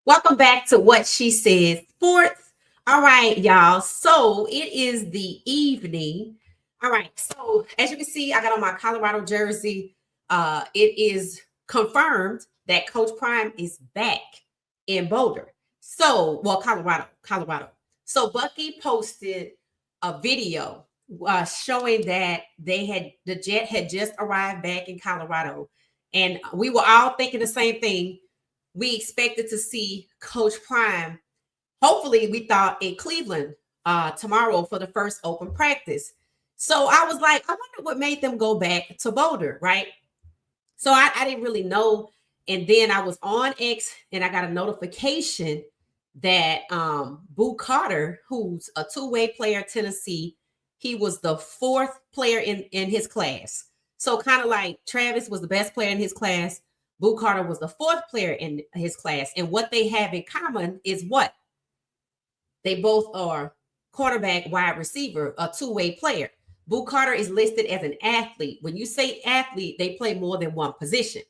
Welcome back to What She Said Sports. All right, y'all. So it is the evening. All right. So as you can see, I got on my Colorado jersey. It is confirmed that Coach Prime is back in Boulder. Colorado. So Bucky posted a video showing that the jet had just arrived back in Colorado, and we were all thinking the same thing. We expected to see Coach Prime. Hopefully, we thought in Cleveland tomorrow for the first open practice. So I was like, I wonder what made them go back to Boulder, right? So I didn't really know. And then I was on X and I got a notification that Boo Carter, who's a two-way player at Tennessee, he was the fourth player in his class. So kind of like Travis was the best player in his class. Boo Carter was the fourth player in his class. And what they have in common is what? They both are quarterback, wide receiver, a two-way player. Boo Carter is listed as an athlete. When you say athlete, they play more than one position.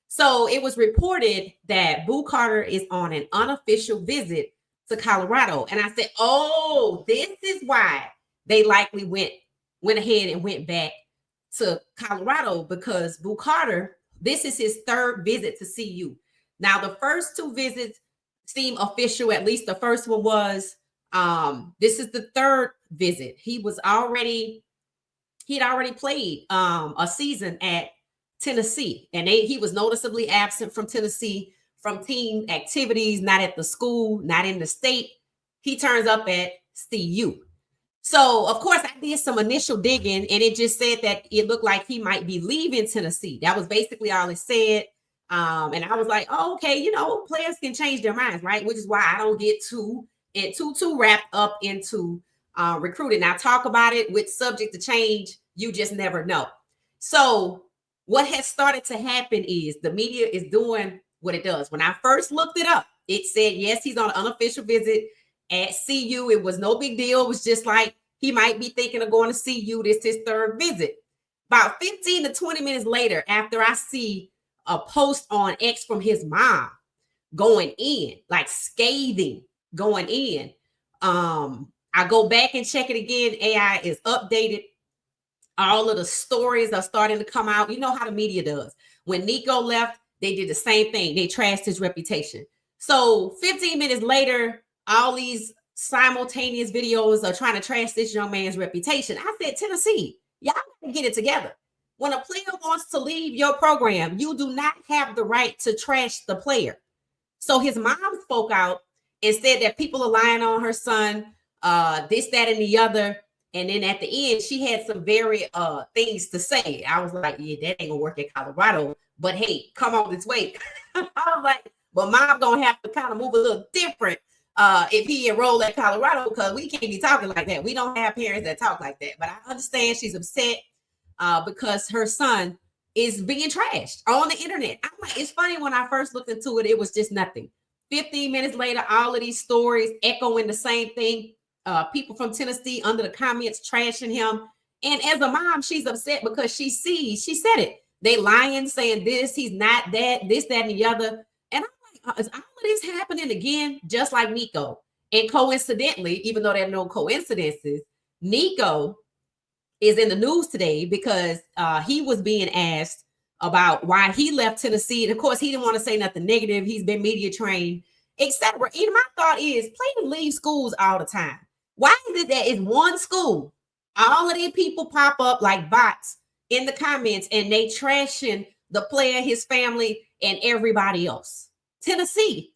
So it was reported that Boo Carter is on an unofficial visit to Colorado. And I said, oh, this is why they likely went ahead and went back to Colorado, because Boo Carter, this is his third visit to CU. Now, the first two visits seem official. At least the first one was. This is the third visit. He'd already played a season at Tennessee, and he was noticeably absent from Tennessee from team activities, not at the school, not in the state. He turns up at CU. So, of course, I did some initial digging, and it just said that it looked like he might be leaving Tennessee. That was basically all it said. And I was like, oh, okay, players can change their minds, right? Which is why I don't get too wrapped up into recruiting. Now, talk about it with subject to change. You just never know. So what has started to happen is the media is doing what it does. When I first looked it up, it said, yes, he's on an unofficial visit at CU. It was no big deal. It was just like he might be thinking of going to CU. This is his third visit. About 15 to 20 minutes later, after I see a post on X from his mom going in, like scathing, going in, I go back and check it again. AI is updated. All of the stories are starting to come out. You know how the media does. When Nico left, they did the same thing. They trashed his reputation. So 15 minutes later, all these simultaneous videos are trying to trash this young man's reputation. I said, Tennessee, y'all gotta get it together. When a player wants to leave your program, you do not have the right to trash the player. So his mom spoke out and said that people are lying on her son, this, that, and the other. And then at the end, she had some very things to say. I was like, yeah, that ain't gonna work at Colorado. But hey, come on this way. I was like, well, mom gonna have to kind of move a little different if he enrolled at Colorado, because we can't be talking like that. We don't have parents that talk like that. But I understand she's upset because her son is being trashed on the internet. I'm like, it's funny, when I first looked into it, it was just nothing. 15 minutes later, all of these stories echoing the same thing. People from Tennessee under the comments trashing him. And as a mom, she's upset because she said it. They lying, saying this, he's not that, this, that, and the other. And I'm like, is all of this happening again? Just like Nico. And coincidentally, even though there are no coincidences, Nico is in the news today because he was being asked about why he left Tennessee. And of course, he didn't want to say nothing negative. He's been media trained, etc. And my thought is, players leave schools all the time. Why is it that it's one school, all of these people pop up like bots in the comments and they trashing the player, his family, and everybody else? Tennessee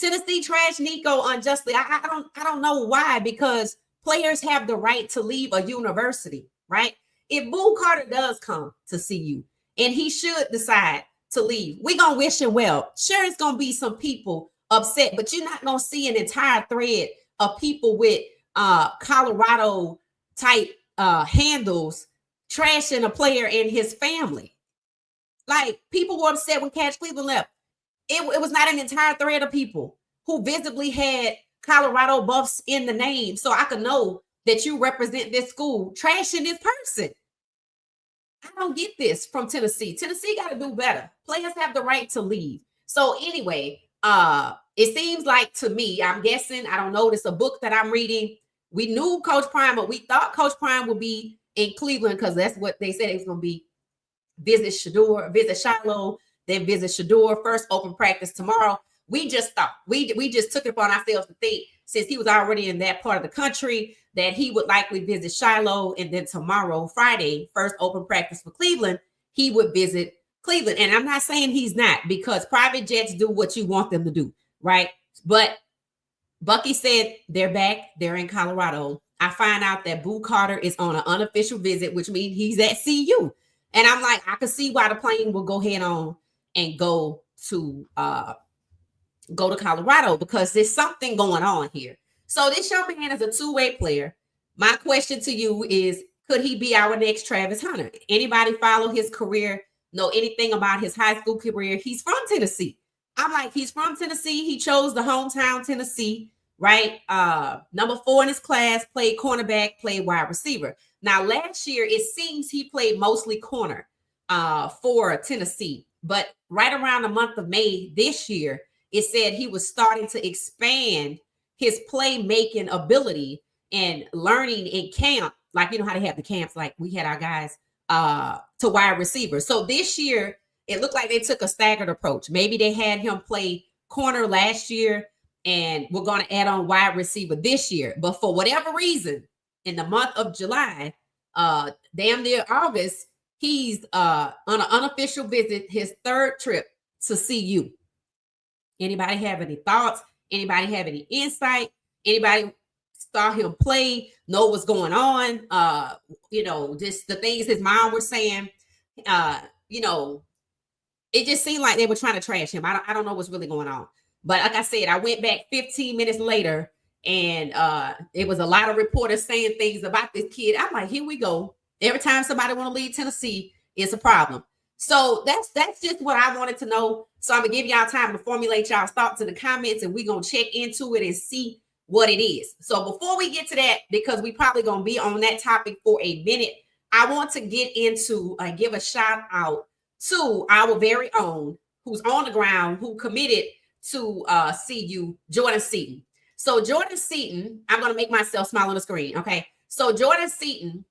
trashed Nico unjustly. I don't know why, because players have the right to leave a university, right? If Boo Carter does come to see you and he should decide to leave, we're gonna wish him well. Sure, it's gonna be some people upset, but you're not gonna see an entire thread of people with Colorado type handles trashing a player and his family. Like, people were upset when Cash Cleveland left. It was not an entire thread of people who visibly had Colorado buffs in the name, so I could know that you represent this school, trashing this person. I don't get this from Tennessee. Tennessee got to do better. Players have the right to leave. So anyway, it seems like to me, I'm guessing, I don't know, it's a book that I'm reading. We knew Coach Prime, but we thought Coach Prime would be in Cleveland because that's what they said it was going to be. Visit Shedeur, visit Shiloh, then visit Shedeur, first open practice tomorrow. We just thought, we just took it upon ourselves to think, since he was already in that part of the country, that he would likely visit Shiloh, and then tomorrow, Friday, first open practice for Cleveland, he would visit Cleveland. And I'm not saying he's not, because private jets do what you want them to do, right? But Bucky said they're back, they're in Colorado. I find out that Boo Carter is on an unofficial visit, which means he's at CU. And I'm like, I can see why the plane will go head on and go to Colorado, because there's something going on here. So this young man is a two-way player. My question to you is, could he be our next Travis Hunter? Anybody follow his career, know anything about his high school career? He's from Tennessee. I'm like, he's from Tennessee. He chose the hometown Tennessee, right? Number 4 in his class, played cornerback, played wide receiver. Now, last year, it seems he played mostly corner for Tennessee. But right around the month of May this year, it said he was starting to expand his playmaking ability and learning in camp. Like, you know how they have the camps, like we had our guys to wide receiver. So this year, it looked like they took a staggered approach. Maybe they had him play corner last year, and we're going to add on wide receiver this year. But for whatever reason, in the month of July, damn near August, he's on an unofficial visit, his third trip to CU. Anybody have any thoughts? Anybody have any insight? Anybody saw him play, know what's going on? Just the things his mom was saying, it just seemed like they were trying to trash him. I don't know what's really going on. But like I said, I went back 15 minutes later, and it was a lot of reporters saying things about this kid. I'm like, here we go. Every time somebody want to leave Tennessee, it's a problem. So that's just what I wanted to know. So I'm going to give y'all time to formulate y'all's thoughts in the comments, and we're going to check into it and see what it is. So before we get to that, because we probably going to be on that topic for a minute, I want to get into give a shout out to our very own, who's on the ground, who committed to CU, Jordan Seaton. So Jordan Seaton, I'm going to make myself smile on the screen, okay? So Jordan Seaton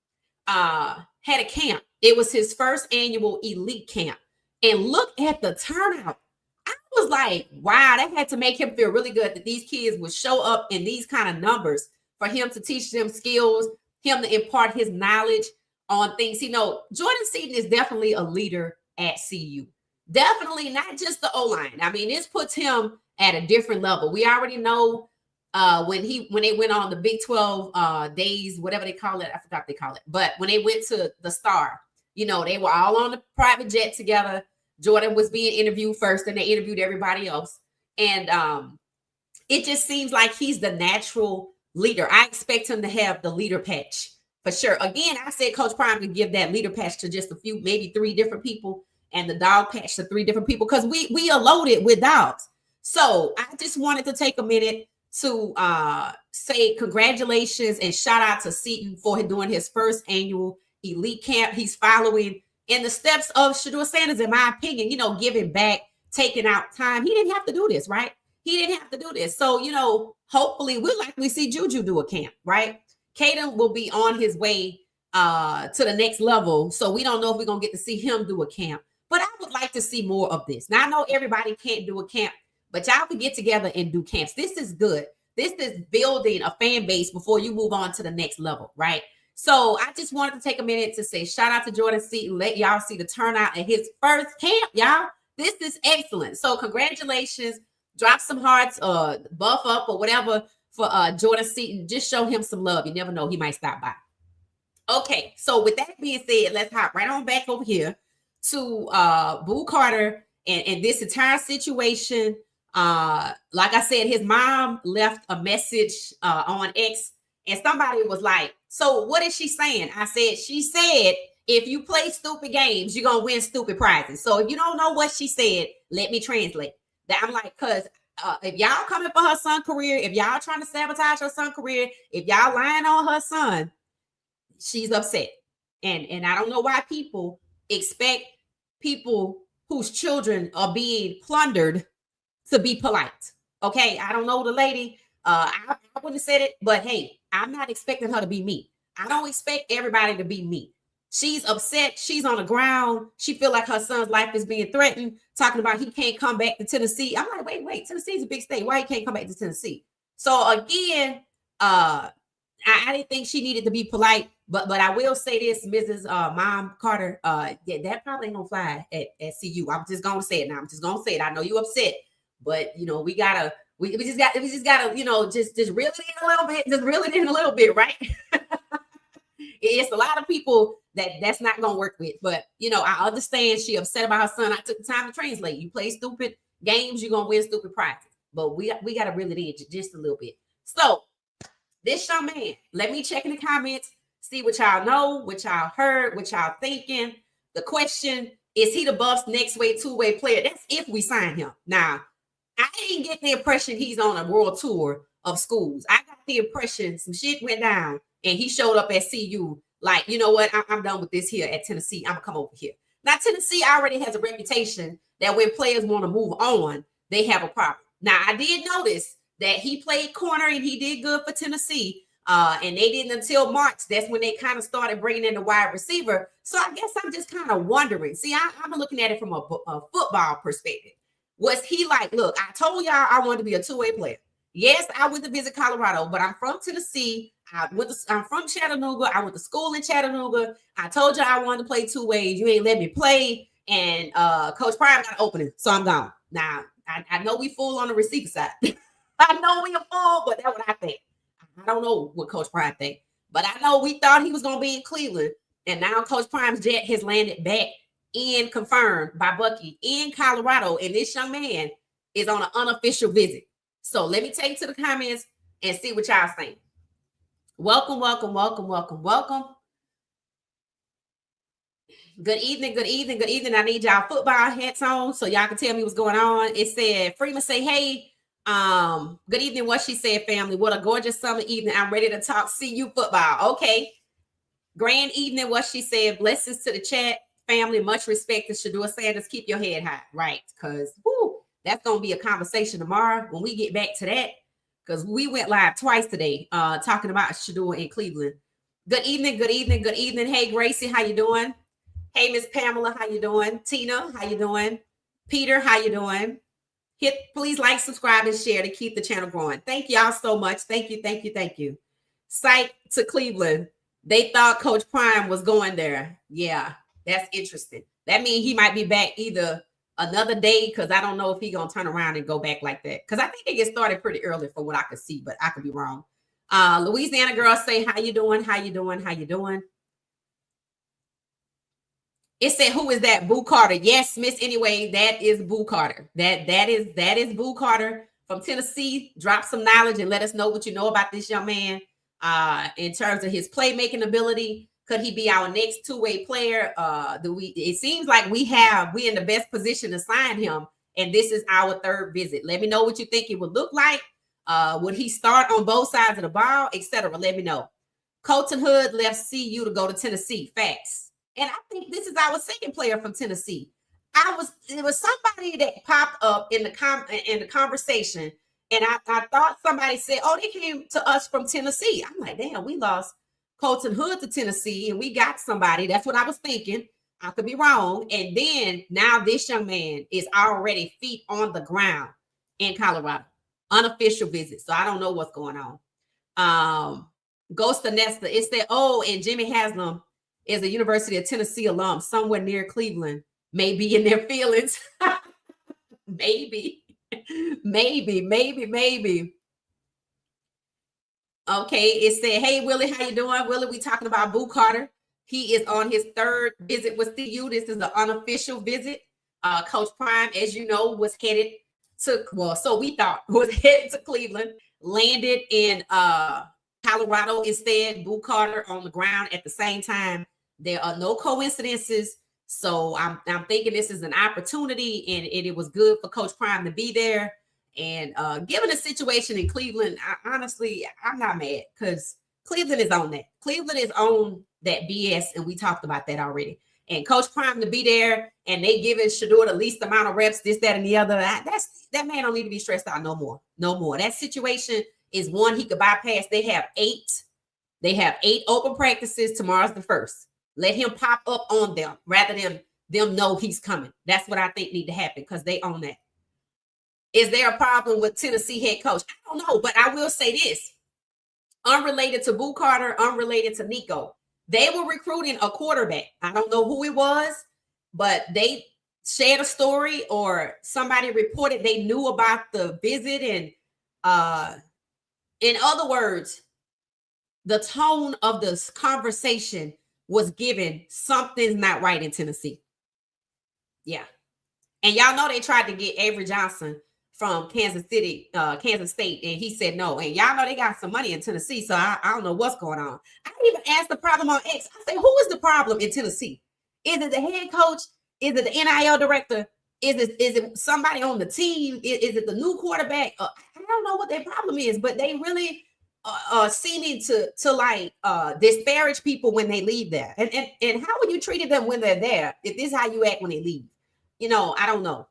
had a camp. It was his first annual elite camp. And look at the turnout. I was like, wow, that had to make him feel really good that these kids would show up in these kind of numbers for him to teach them skills, him to impart his knowledge on things. Jordan Seaton is definitely a leader at CU. Definitely not just the O-line. I mean, this puts him at a different level. We already know when they went on the Big 12 days, whatever they call it, I forgot what they call it. But when they went to the Star, they were all on the private jet together. Jordan was being interviewed first, and they interviewed everybody else. And it just seems like he's the natural leader. I expect him to have the leader patch for sure. Again, I said Coach Prime could give that leader patch to just a few, maybe 3 different people, and the dog patch to 3 different people, because we are loaded with dogs. So I just wanted to take a minute to say congratulations and shout out to Seaton for doing his first annual elite camp. He's following in the steps of Shedeur Sanders, in my opinion, giving back, taking out time. He didn't have to do this, right? He didn't have to do this. So, hopefully we'll likely see Juju do a camp, right? Caden will be on his way to the next level. So we don't know if we're going to get to see him do a camp. But I would like to see more of this. Now, I know everybody can't do a camp, but y'all can get together and do camps. This is good. This is building a fan base before you move on to the next level, right? So I just wanted to take a minute to say shout out to Jordan Seaton. Let y'all see the turnout at his first camp, y'all. This is excellent. So congratulations. Drop some hearts, buff up or whatever for Jordan Seaton. Just show him some love. You never know, he might stop by. Okay, so with that being said, let's hop right on back over here to Boo Carter and this entire situation. Like I said, his mom left a message on X, and somebody was like, so what is she saying? I said, she said, if you play stupid games, you're gonna win stupid prizes. So if you don't know what she said, let me translate that. I'm like, because if y'all coming for her son's career, if y'all trying to sabotage her son's career, if y'all lying on her son, she's upset. And I don't know why people expect people whose children are being plundered to be polite. Okay, I don't know the lady. I wouldn't have said it, but hey, I'm not expecting her to be me. I don't expect everybody to be me. She's upset. She's on the ground. She feel like her son's life is being threatened. Talking about he can't come back to Tennessee. I'm like, wait. Tennessee's a big state. Why he can't come back to Tennessee? So again, I didn't think she needed to be polite, but I will say this, Mrs. Mom Carter, yeah, that probably ain't gonna fly at CU. I'm just gonna say it now. I'm just gonna say it. I know you upset, but you know we just gotta just reel it in a little bit, just reel it in a little bit, right? It's a lot of people that's not gonna work with, but I understand she upset about her son. I took the time to translate. You play stupid games, you're gonna win stupid prizes, but we gotta reel it in just a little bit. So this young man, let me check in the comments, see what y'all know, what y'all heard, what y'all thinking. The question, is he the Buffs' next two-way player? That's if we sign him. Now, I didn't get the impression he's on a world tour of schools. I got the impression some shit went down and he showed up at CU like, you know what, I'm done with this here at Tennessee. I'm going to come over here. Now, Tennessee already has a reputation that when players want to move on, they have a problem. Now, I did notice that he played corner and he did good for Tennessee. And they didn't until March. That's when they kind of started bringing in the wide receiver. So I guess I'm just kind of wondering. See, I'm looking at it from a football perspective. Was he like, look, I told y'all I wanted to be a two-way player. Yes, I went to visit Colorado, but I'm from Tennessee. I'm from Chattanooga. I went to school in Chattanooga. I told you I wanted to play two ways. You ain't let me play. And Coach Prime got an opening, so I'm gone. Now, I know we full on the receiver side. I know we a fool, but that's what I think. I don't know what Coach Prime think, but I know we thought he was going to be in Cleveland, and now Coach Prime's jet has landed back in, confirmed by Bucky, in Colorado, and this young man is on an unofficial visit. So let me take to the comments and see what y'all think. Welcome. Good evening. I need y'all football hats on so y'all can tell me what's going on. It said, Freeman say, hey, good evening. What she said, family. What a gorgeous summer evening. I'm ready to talk CU football. Okay. Grand evening. What she said. Blessings to the chat, family. Much respect to Shedeur Sanders. Keep your head high. Right. Because that's going to be a conversation tomorrow when we get back to that. Because we went live twice today talking about Shedeur in Cleveland. Good evening. Hey, Gracie, how you doing? Hey, Miss Pamela, how you doing? Tina, how you doing? Peter, how you doing? Please like, subscribe, and share to keep the channel growing. Thank y'all so much. Thank you. Psych to Cleveland. They thought Coach Prime was going there. Yeah, that's interesting. That means he might be back either another day, because I don't know if he's going to turn around and go back like that. Because I think they get started pretty early from what I could see, but I could be wrong. Louisiana girl say, how you doing? It said, who is that? Boo Carter. Yes, Miss. Anyway, that is Boo Carter. That is Boo Carter from Tennessee. Drop some knowledge and let us know what you know about this young man in terms of his playmaking ability. Could he be our next two-way player? It seems like we in the best position to sign him, and this is our third visit. Let me know what you think it would look like. Would he start on both sides of the ball, etc.? Let me know. Colton Hood left CU to go to Tennessee. Facts. And I think this is our second player from Tennessee. It was somebody that popped up in the conversation, and I thought somebody said, "Oh, they came to us from Tennessee." I'm like, "Damn, we lost Colton Hood to Tennessee, and we got somebody." That's what I was thinking. I could be wrong. And then now this young man is already feet on the ground in Colorado, unofficial visit. So I don't know what's going on. Ghost of Nesta. It said, "Oh, and Jimmy Haslam is a University of Tennessee alum somewhere near Cleveland, maybe in their feelings." maybe. Okay, it said, "Hey, Willie, how you doing?" Willie, we talking about Boo Carter. He is on his third visit with CU. This is the unofficial visit. Coach Prime, as you know, was headed to, so we thought, was headed to Cleveland, landed in Colorado instead. Boo Carter on the ground at the same time. There are no coincidences. So I'm thinking this is an opportunity, and it was good for Coach Prime to be there. And given the situation in Cleveland, honestly, I'm not mad, because Cleveland is on that. Cleveland is on that BS, and we talked about that already. and Coach Prime to be there, and they giving Shedeur the least amount of reps, this, that, and the other. That man don't need to be stressed out no more. No more. That situation is one he could bypass. They have 8. They have 8 open practices. Tomorrow's the first. Let him pop up on them rather than them know he's coming. That's what I think need to happen because they own that. Is there a problem with Tennessee head coach? I don't know, but I will say this. Unrelated to Boo Carter, unrelated to Nico. They were recruiting a quarterback. I don't know who it was, but they shared a story or somebody reported they knew about the visit. And in other words, the tone of this conversation was given something's not right in Tennessee. Yeah. And y'all know they tried to get Avery Johnson from Kansas State, and he said no. And y'all know they got some money in Tennessee, so I don't know what's going on. I didn't even ask the problem on X. I said, who is the problem in Tennessee? Is it the head coach? Is it the NIL director? Is it somebody on the team? Is it the new quarterback? I don't know what their problem is, but they really seeming to like disparage people when they leave there. And how are you treating them when they're there if this is how you act when they leave? I don't know.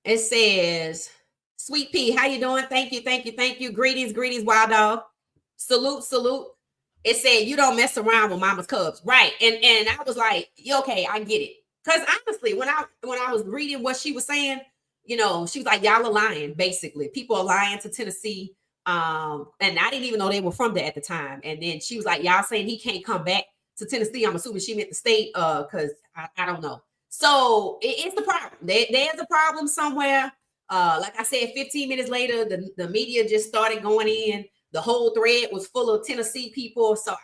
It says, Sweet Pea, how you doing? Thank you. Greetings, Wild Dog. Salute. It said, you don't mess around with Mama's Cubs. Right. And I was like, okay, I get it. Because honestly, when I was reading what she was saying, she was like, y'all are lying, basically. People are lying to Tennessee. And I didn't even know they were from there at the time. And then she was like, y'all saying he can't come back to Tennessee. I'm assuming she meant the state because I don't know. So it's the problem. There's a problem somewhere. Like I said, 15 minutes later, the media just started going in. The whole thread was full of Tennessee people. So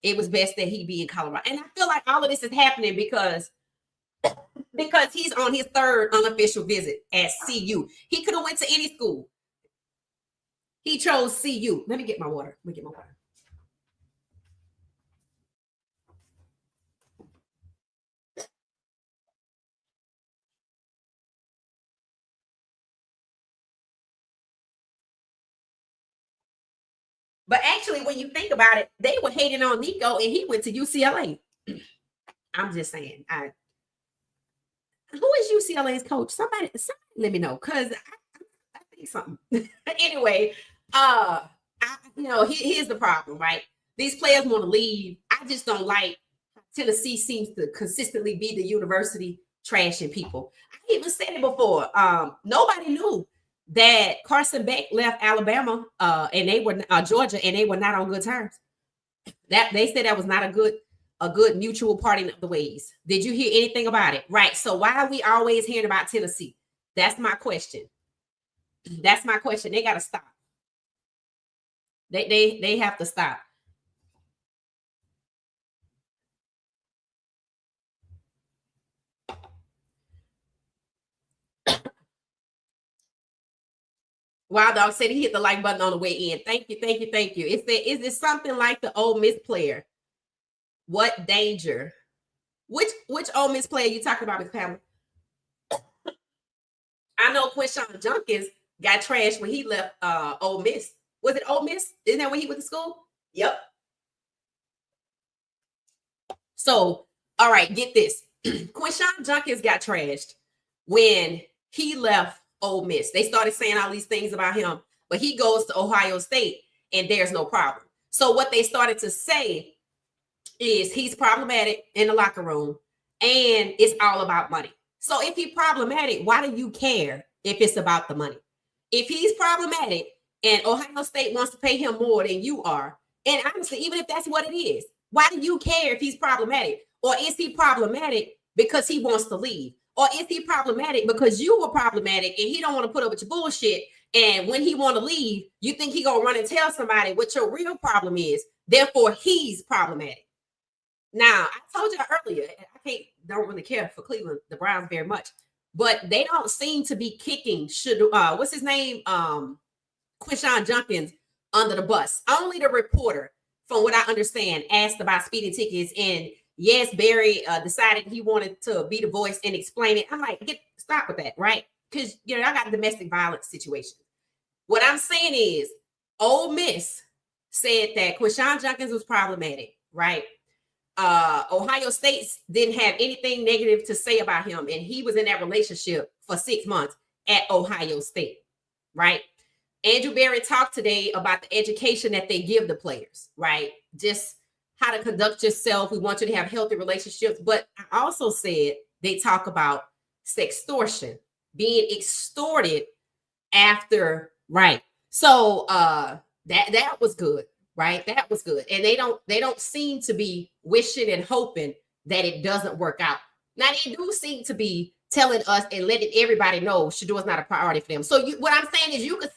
it was best that he be in Colorado. And I feel like all of this is happening because he's on his 3rd unofficial visit at CU. He could have went to any school. He chose CU. Let me get my water. But actually, when you think about it, they were hating on Nico and he went to UCLA. I'm just saying. Who is UCLA's coach? Somebody let me know because I think something. Anyway, here's the problem, right? These players want to leave. I just don't like Tennessee seems to consistently be the university trashing people. I even said it before. Nobody knew that Carson Beck left Alabama and they were Georgia and they were not on good terms. That they said that was not a good mutual parting of the ways. Did you hear anything about it? Right. So why are we always hearing about Tennessee? That's my question. They got to stop. They have to stop. Wild Dog said he hit the like button on the way in. Thank you. It said, is this something like the Ole Miss player? What danger? Which Ole Miss player you talking about, Miss Pamela? I know Quinshon Junkins got trashed when he left Ole Miss. Was it Ole Miss? Isn't that when he went to school? Yep. So, all right, get this. Quinshon Junkins got trashed when he left Ole Miss. They started saying all these things about him, but he goes to Ohio State and there's no problem. So what they started to say is he's problematic in the locker room and it's all about money. So if he's problematic, why do you care if it's about the money? If he's problematic and Ohio State wants to pay him more than you are, and honestly, even if that's what it is, why do you care if he's problematic? Or is he problematic because he wants to leave? Or is he problematic because you were problematic and he don't want to put up with your bullshit? And when he want to leave, you think he gonna run and tell somebody what your real problem is. Therefore, he's problematic. Now, I told you earlier, don't really care for Cleveland, the Browns very much, but they don't seem to be kicking what's his name? Quinshon Junkins under the bus. Only the reporter, from what I understand, asked about speeding tickets, and yes, Barry decided he wanted to be the voice and explain it. I'm like, stop with that, right? Because I got domestic violence situation. What I'm saying is, Ole Miss said that Quinshon Judkins was problematic, right? Ohio State didn't have anything negative to say about him, and he was in that relationship for 6 months at Ohio State, right? Andrew Berry talked today about the education that they give the players, right? Just how to conduct yourself. We want you to have healthy relationships. But I also said they talk about sextortion, being extorted after, right? So that was good, right? That was good. And they don't seem to be wishing and hoping that it doesn't work out. Now they do seem to be telling us and letting everybody know Shedeur is not a priority for them. So what I'm saying is you can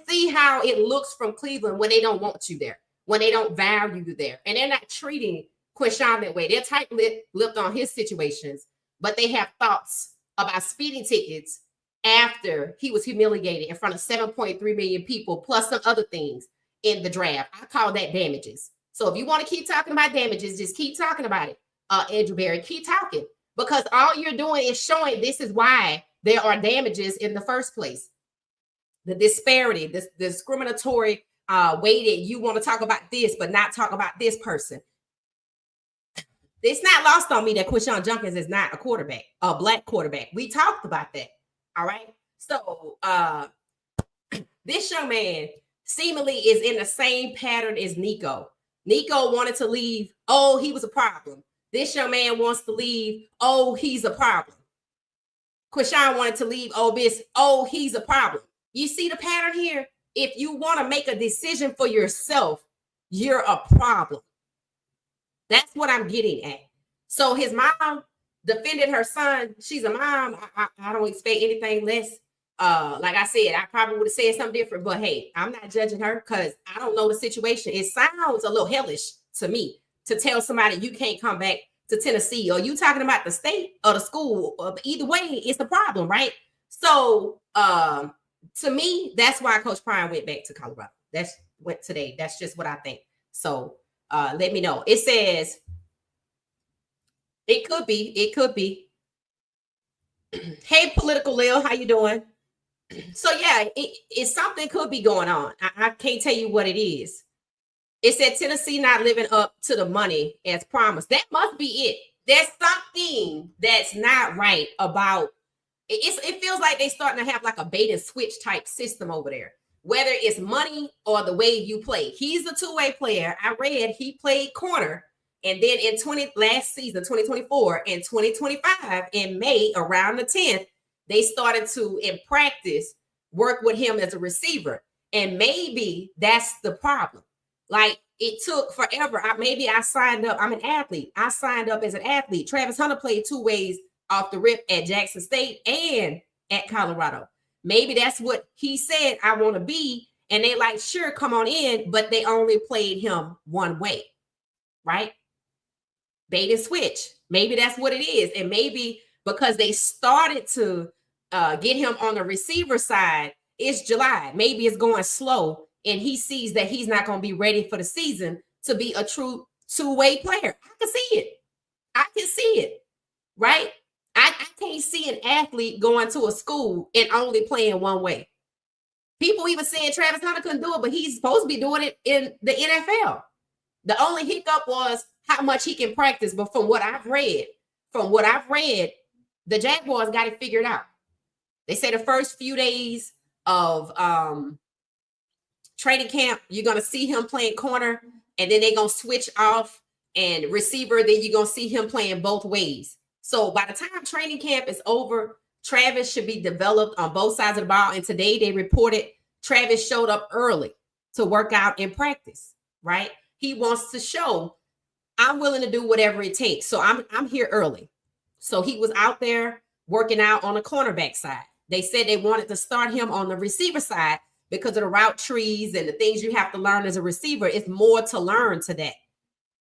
see how it looks from Cleveland when they don't want you there, when they don't value you there, and they're not treating Quinshon that way. They're tight-lipped on his situations, but they have thoughts about speeding tickets after he was humiliated in front of 7.3 million people, plus some other things in the draft. I call that damages. So if you want to keep talking about damages, just keep talking about it, Andrew Berry. Keep talking, because all you're doing is showing this is why there are damages in the first place. The disparity, this discriminatory way that you want to talk about this, but not talk about this person. It's not lost on me that Quinshon Judkins is not a quarterback, a black quarterback. We talked about that. All right. So this young man seemingly is in the same pattern as Nico. Nico wanted to leave. Oh, he was a problem. This young man wants to leave. Oh, he's a problem. Quinshon wanted to leave Ole Miss. Oh, he's a problem. You see the pattern here? If you want to make a decision for yourself, you're a problem. That's what I'm getting at. So his mom defended her son. She's a mom. I don't expect anything less. Like I said, I probably would have said something different, but hey, I'm not judging her because I don't know the situation. It sounds a little hellish to me to tell somebody you can't come back to Tennessee, or you talking about the state or the school, or either way, it's the problem, right? So to me, that's why Coach Prime went back to Colorado. That's went today. That's just what I think. So let me know. It says it could be. Hey, Political Lil, how you doing? So yeah, it's something could be going on. I can't tell you what it is. It said Tennessee not living up to the money as promised. That must be it. There's something that's not right about it. It feels like they're starting to have like a bait and switch type system over there, whether it's money or the way you play. He's a two-way player. I read he played corner, and then in last season, 2024 and 2025, in May, around the 10th, they started to, in practice, work with him as a receiver. And maybe that's the problem. Like, it took forever. Maybe I signed up. I'm an athlete. I signed up as an athlete. Travis Hunter played two ways off the rip at Jackson State and at Colorado. Maybe that's what he said, I want to be. And they like, sure, come on in. But they only played him one way, right? Bait and switch. Maybe that's what it is. And maybe because they started to get him on the receiver side, it's July. Maybe it's going slow. And he sees that he's not going to be ready for the season to be a true two-way player. I can see it. I can see it, right? I can't see an athlete going to a school and only playing one way. People even saying Travis Hunter couldn't do it, but he's supposed to be doing it in the NFL. The only hiccup was how much he can practice. But from what I've read, the Jaguars got it figured out. They say the first few days of training camp, you're going to see him playing corner, and then they're going to switch off and receiver. Then you're going to see him playing both ways. So by the time training camp is over, Travis should be developed on both sides of the ball. And today they reported Travis showed up early to work out in practice, right? He wants to show I'm willing to do whatever it takes. So I'm here early. So he was out there working out on the cornerback side. They said they wanted to start him on the receiver side because of the route trees and the things you have to learn as a receiver. It's more to learn to that.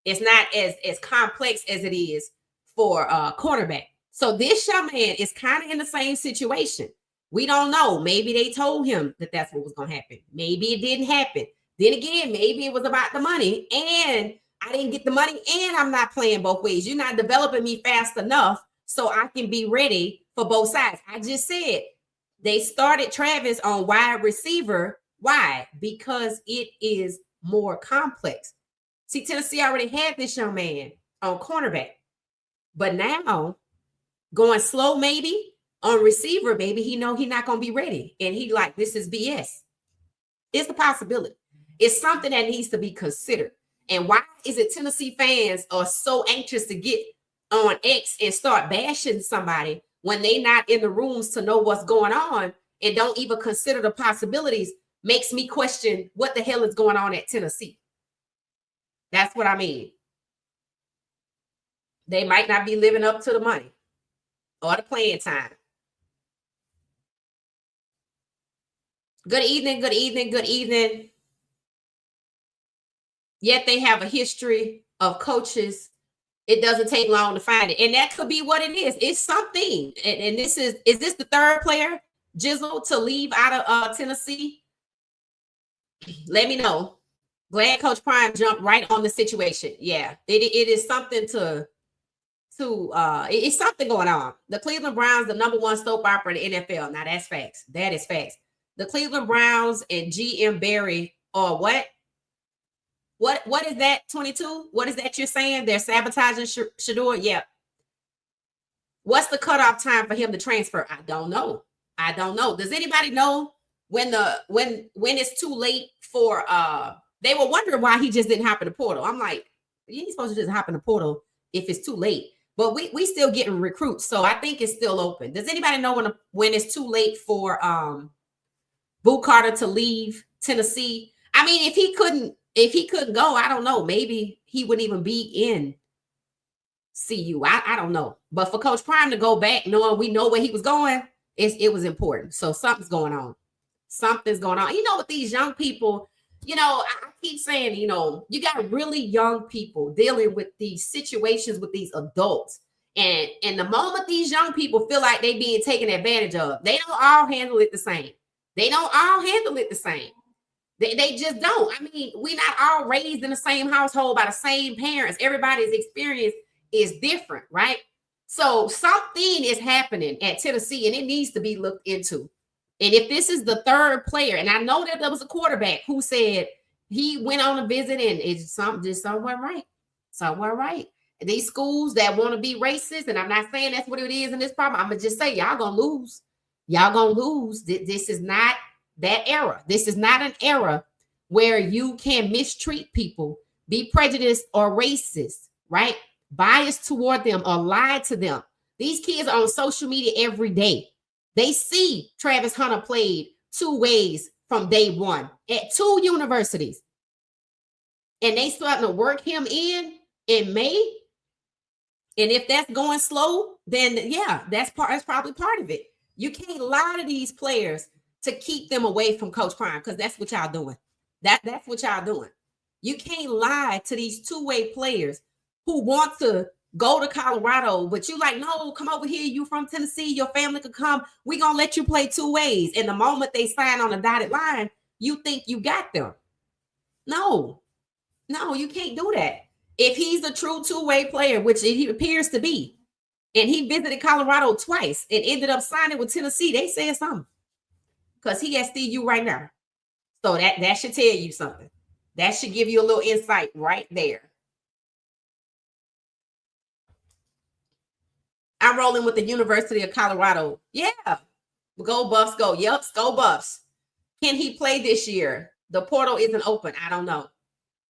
It's not as complex as it is for cornerback. So this young man is kind of in the same situation. We don't know. Maybe they told him that that's what was going to happen. Maybe it didn't happen. Then again, maybe it was about the money, and I didn't get the money, and I'm not playing both ways. You're not developing me fast enough so I can be ready for both sides. I just said they started Travis on wide receiver. Why? Because it is more complex. See, Tennessee already had this young man on cornerback, but now going slow, maybe on receiver, maybe he know he not gonna be ready, and he like this is BS. It's a possibility. It's something that needs to be considered. And why is it Tennessee fans are so anxious to get on X and start bashing somebody when they not in the rooms to know what's going on and don't even consider the possibilities? Makes me question what the hell is going on at Tennessee. That's what I mean. They might not be living up to the money or the playing time. Good evening, good evening, good evening. Yet they have a history of coaches. It doesn't take long to find it. And that could be what it is. It's something. And this is this the third player, Jizzle, to leave out of Tennessee? Let me know. Glad Coach Prime jumped right on the situation. Yeah, it is something it's something going on. The Cleveland Browns, the number one soap opera in the NFL. Now that's facts. That is facts. The Cleveland Browns and GM Barry are what? What is that? 22? What is that you're saying? They're sabotaging Shedeur? Yeah. What's the cutoff time for him to transfer? I don't know. I don't know. Does anybody know when it's too late for they were wondering why he just didn't hop in the portal. I'm like, you ain't supposed to just hop in the portal if it's too late. But we still getting recruits, so I think it's still open. Does anybody know when it's too late for Boo Carter to leave Tennessee? I mean, if he couldn't go, I don't know. Maybe he wouldn't even be in CU. I don't know. But for Coach Prime to go back, knowing we know where he was going, it was important. So something's going on. Something's going on. You know, with these young people, you know, I keep saying, you know, you got really young people dealing with these situations with these adults. And the moment these young people feel like they being taken advantage of, they don't all handle it the same. They don't all handle it the same. They just don't. I mean, we're not all raised in the same household by the same parents. Everybody's experience is different, right? So something is happening at Tennessee and it needs to be looked into. And if this is the third player, and I know that there was a quarterback who said he went on a visit and it's somewhere right. Somewhere right. And these schools that want to be racist, and I'm not saying that's what it is in this problem. I'm going to just say, y'all going to lose. Y'all going to lose. This is not that era. This is not an era where you can mistreat people, be prejudiced or racist, right? Biased toward them or lie to them. These kids are on social media every day. They see Travis Hunter played two ways from day one at two universities. And they starting to work him in May. And if that's going slow, then yeah, that's probably part of it. You can't lie to these players to keep them away from Coach Prime, because that's what y'all doing. That's what y'all doing. You can't lie to these two-way players who want to go to Colorado, but you like, no, come over here. You from Tennessee, your family could come. We gonna let you play two ways. And the moment they sign on a dotted line, you think you got them. No, you can't do that. If he's a true two-way player, which he appears to be, and he visited Colorado twice and ended up signing with Tennessee, they said something. Because he at CU right now. So that should tell you something. That should give you a little insight right there. I'm rolling with the University of Colorado. Yeah. Go Buffs, go. Yep, go Buffs. Can he play this year? The portal isn't open. I don't know.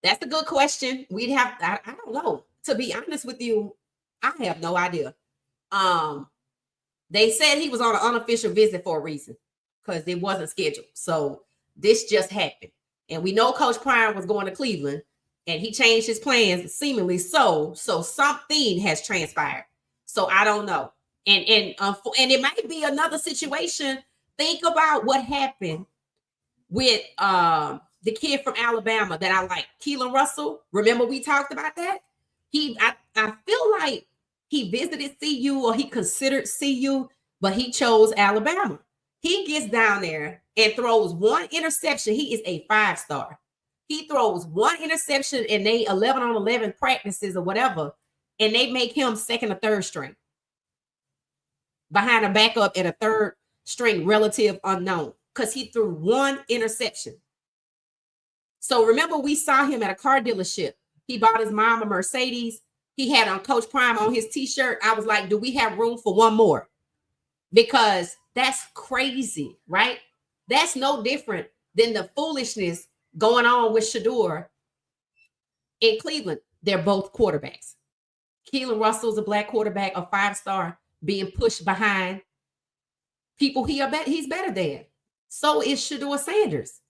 That's a good question. I don't know. To be honest with you, I have no idea. They said he was on an unofficial visit for a reason, because it wasn't scheduled. So this just happened. And we know Coach Prime was going to Cleveland and he changed his plans seemingly so something has transpired. So I don't know. And it might be another situation. Think about what happened with the kid from Alabama that I like, Keelan Russell. Remember we talked about that? I feel like he visited CU or he considered CU, but he chose Alabama. He gets down there and throws one interception. He is a 5-star. He throws one interception in they 11 on 11 practices or whatever, and they make him second or third string behind a backup and a third string relative unknown because he threw one interception. So remember, we saw him at a car dealership. He bought his mom a Mercedes. He had on Coach Prime on his t-shirt. I was like, do we have room for one more? Because that's crazy, right? That's no different than the foolishness going on with Shedeur in Cleveland. They're both quarterbacks. Keelan Russell's a black quarterback, a 5-star, being pushed behind people he's better than. So is Shedeur Sanders.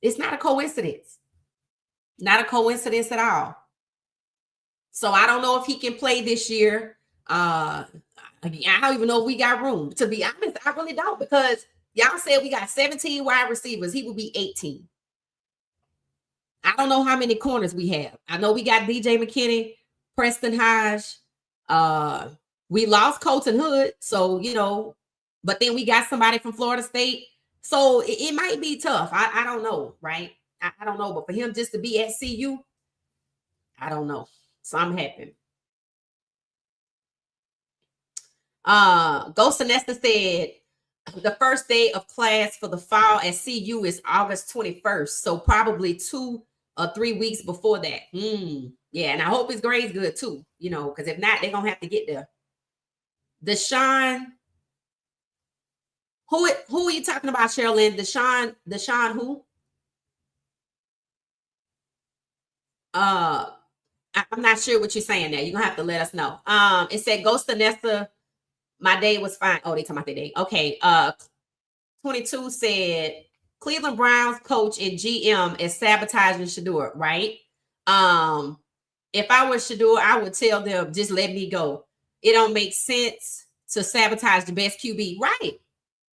It's not a coincidence. Not a coincidence at all. So I don't know if he can play this year. I don't even know if we got room. To be honest, I really don't, because y'all said we got 17 wide receivers. He will be 18. I don't know how many corners we have. I know we got DJ McKinney, Preston Hodge. We lost Colton Hood, so but then we got somebody from Florida State. So it might be tough. I don't know, right? I don't know. But for him just to be at CU, I don't know. Something happened. Ghost Nesta said the first day of class for the fall at CU is August 21st. So probably 2 or 3 weeks before that. Yeah, and I hope his grade's good too, because if not, they're gonna have to get there. Deshaun. Who are you talking about, Sherilyn? Deshaun who? I'm not sure what you're saying there. You're gonna have to let us know. It said Ghost Nesta, my day was fine. Oh, they talking about their day. Okay. 22 said Cleveland Browns coach and GM is sabotaging Shedeur, right? If I was Shedeur, I would tell them, just let me go. It don't make sense to sabotage the best QB, right?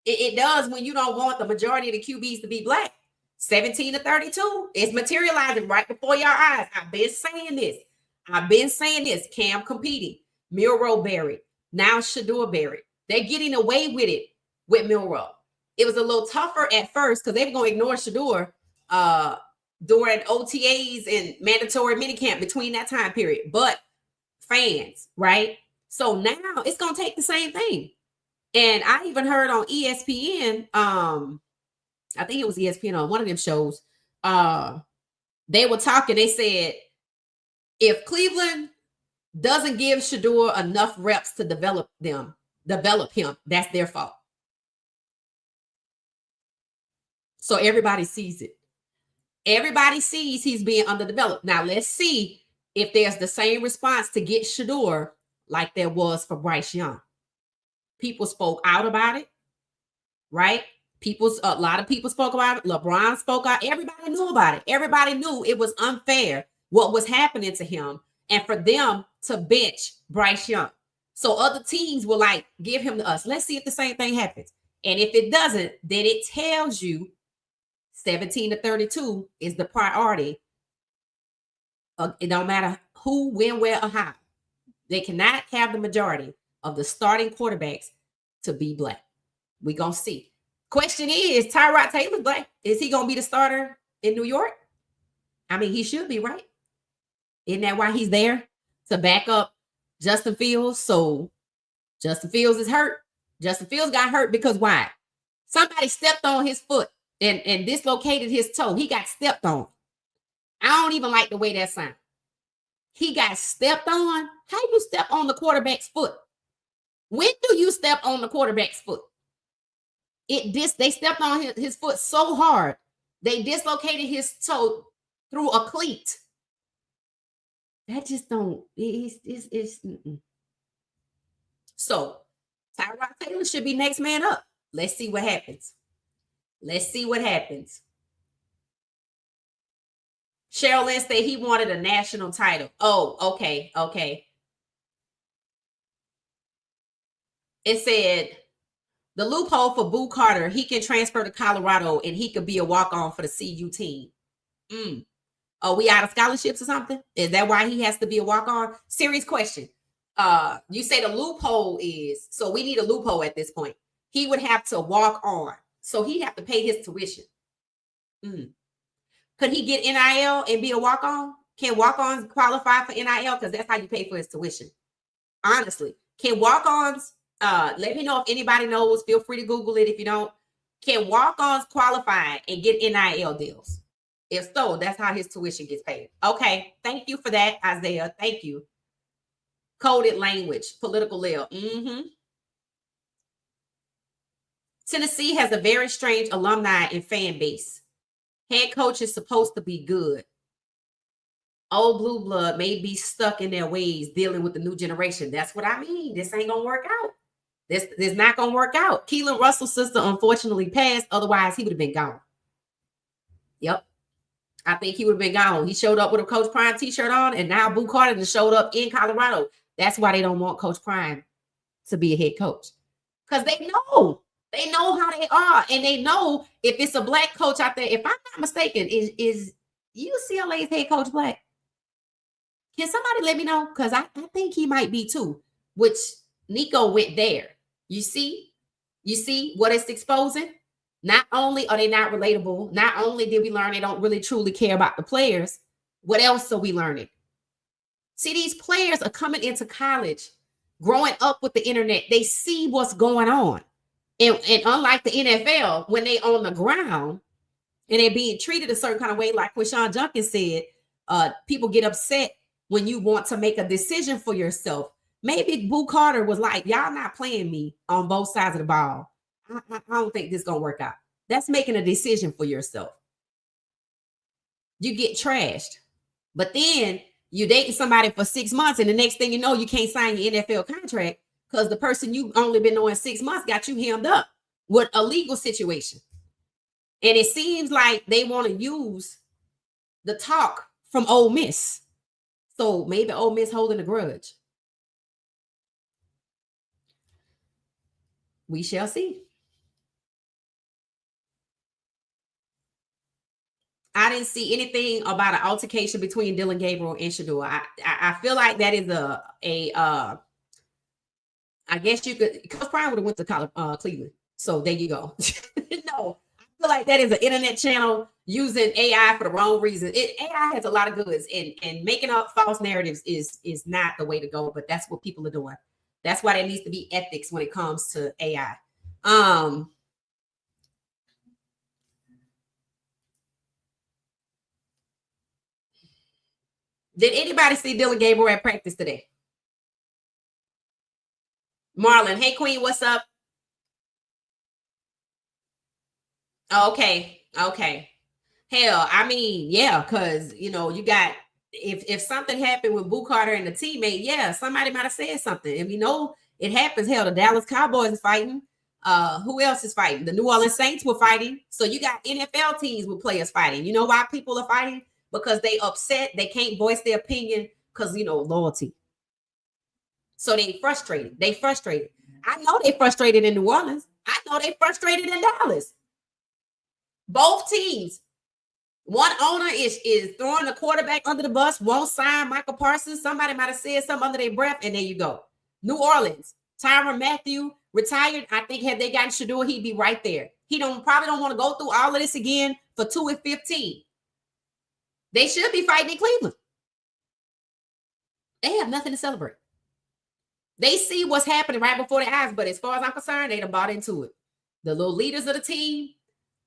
It does when you don't want the majority of the QBs to be black. 17-32. It's materializing right before your eyes. I've been saying this. Cam competing. Milroe buried. Now Shedeur buried. They're getting away with it with Milroe. It was a little tougher at first because they were going to ignore Shedeur during OTAs and mandatory minicamp between that time period. But fans, right? So now it's going to take the same thing. And I even heard on ESPN, I think it was ESPN on one of them shows, they were talking, they said, if Cleveland doesn't give Shedeur enough reps to develop him, that's their fault. So everybody sees it. Everybody sees he's being underdeveloped. Now let's see if there's the same response to get Shedeur like there was for Bryce Young. People spoke out about it, right? A lot of people spoke about it. LeBron spoke out. Everybody knew about it. Everybody knew it was unfair what was happening to him, and for them to bench Bryce Young. So other teams will give him to us. Let's see if the same thing happens. And if it doesn't, then it tells you 17-32 is the priority. It don't matter who, when, where, or how. They cannot have the majority of the starting quarterbacks to be black. We're going to see. Question is, Tyrod Taylor black? Is he going to be the starter in New York? I mean, he should be, right? Isn't that why he's there? To back up Justin Fields. So Justin Fields is hurt. Justin Fields got hurt because why? Somebody stepped on his foot and dislocated his toe. He got stepped on. I don't even like the way that sounds. He got stepped on. How you step on the quarterback's foot? When do you step on the quarterback's foot? They stepped on his foot so hard, they dislocated his toe through a cleat. That just don't. So Tyrod Taylor should be next man up. Let's see what happens. Cheryl Lynn said he wanted a national title. Oh, okay. It said the loophole for Boo Carter, he can transfer to Colorado and he could be a walk-on for the CU team. Are we out of scholarships or something? Is that why he has to be a walk-on? Serious question. You say the loophole is, so we need a loophole at this point. He would have to walk on. So he'd have to pay his tuition. Could he get NIL and be a walk-on? Can walk-ons qualify for NIL? Because that's how you pay for his tuition. Honestly. Can walk-ons, let me know if anybody knows. Feel free to Google it if you don't. Can walk-ons qualify and get NIL deals? If so, that's how his tuition gets paid. Okay. Thank you for that, Isaiah. Thank you. Coded language, political layer. Tennessee has a very strange alumni and fan base. Head coach is supposed to be good. Old blue blood may be stuck in their ways dealing with the new generation. That's what I mean. This ain't gonna work out. This not gonna work out. Keelan Russell's sister unfortunately passed. Otherwise, he would have been gone. Yep. I think he would have been gone. He showed up with a Coach Prime t-shirt on, and now Boo Carter just showed up in Colorado. That's why they don't want Coach Prime to be a head coach. Because they know. They know how they are. And they know if it's a black coach out there, if I'm not mistaken, is UCLA's head coach black? Can somebody let me know? Because I think he might be too, which Nico went there. You see what it's exposing? Not only are they not relatable, not only did we learn they don't really truly care about the players, what else are we learning? See, these players are coming into college, growing up with the internet. They see what's going on. And unlike the NFL, when they on the ground and they're being treated a certain kind of way, like Quinshon Junkins said, people get upset when you want to make a decision for yourself. Maybe Boo Carter was like, y'all not playing me on both sides of the ball. I don't think this is going to work out. That's making a decision for yourself. You get trashed. But then you dating somebody for 6 months, and the next thing you know, you can't sign your NFL contract because the person you only been knowing 6 months got you hemmed up with a legal situation. And it seems like they want to use the talk from Ole Miss. So maybe Ole Miss holding a grudge. We shall see. I didn't see anything about an altercation between Dylan Gabriel and Shedeur. I feel like that is I guess you could, Coach Prime would have went to Cleveland. So there you go. No, I feel like that is an internet channel using AI for the wrong reason. AI has a lot of goods, and making up false narratives is not the way to go, but that's what people are doing. That's why there needs to be ethics when it comes to AI. Did anybody see Dylan Gabriel at practice today? Marlon, hey Queen, what's up? Okay. Hell, I mean, yeah, because you got if something happened with Boo Carter and the teammate, yeah, somebody might have said something. And we know it happens. Hell, the Dallas Cowboys is fighting. Who else is fighting? The New Orleans Saints were fighting. So you got NFL teams with players fighting. You know why people are fighting? Because they upset, they can't voice their opinion because loyalty. So they frustrated. I know they frustrated in New Orleans. I know they frustrated in Dallas. Both teams. One owner is throwing the quarterback under the bus, won't sign Michael Parsons. Somebody might have said something under their breath, and there you go. New Orleans, Tyrann Mathieu retired. I think had they gotten Shedeur, he'd be right there. He probably don't want to go through all of this again for 2-15. They should be fighting in Cleveland. They have nothing to celebrate. They see what's happening right before their eyes, but as far as I'm concerned, they done bought into it. The little leaders of the team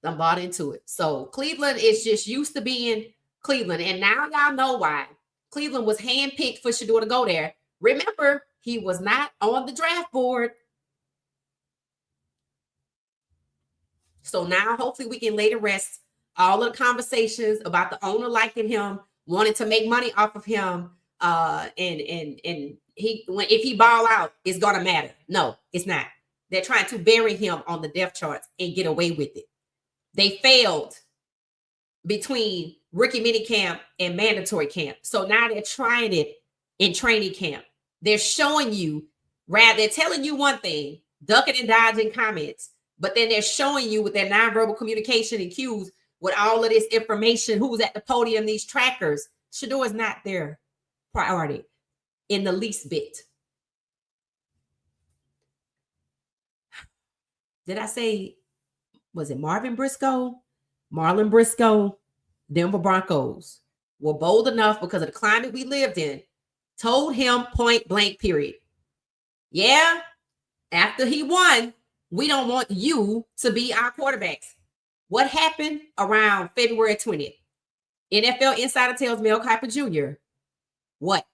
done bought into it. So Cleveland is just used to being Cleveland, and now y'all know why. Cleveland was handpicked for Shedeur to go there. Remember, he was not on the draft board. So now hopefully we can lay to rest all of the conversations about the owner liking him, wanting to make money off of him, and if he ball out, it's gonna matter. No, it's not. They're trying to bury him on the depth charts and get away with it. They failed between rookie minicamp and mandatory camp. So now they're trying it in training camp. They're showing you, they're telling you one thing, ducking and dodging comments, but then they're showing you with their nonverbal communication and cues with all of this information, who's at the podium, these trackers. Shedeur is not their priority in the least bit. Did I say, was it Marlon Briscoe, Denver Broncos were bold enough because of the climate we lived in, told him point blank, period. Yeah, after he won, we don't want you to be our quarterbacks. What happened around February 20th? NFL insider tells Mel Kiper Jr. what?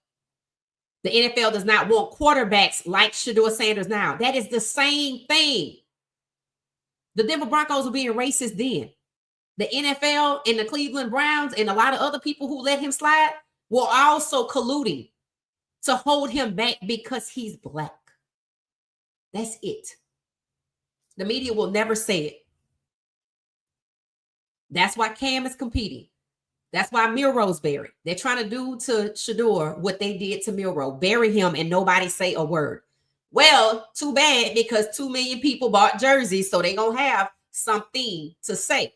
The NFL does not want quarterbacks like Shedeur Sanders now. That is the same thing. The Denver Broncos were being racist then. The NFL and the Cleveland Browns and a lot of other people who let him slide were also colluding to hold him back because he's black. That's it. The media will never say it. That's why Cam is competing. That's why Milroe's buried. They're trying to do to Shedeur what they did to Milroe. Bury him and nobody say a word. Well, too bad, because 2 million people bought jerseys, so they're going to have something to say.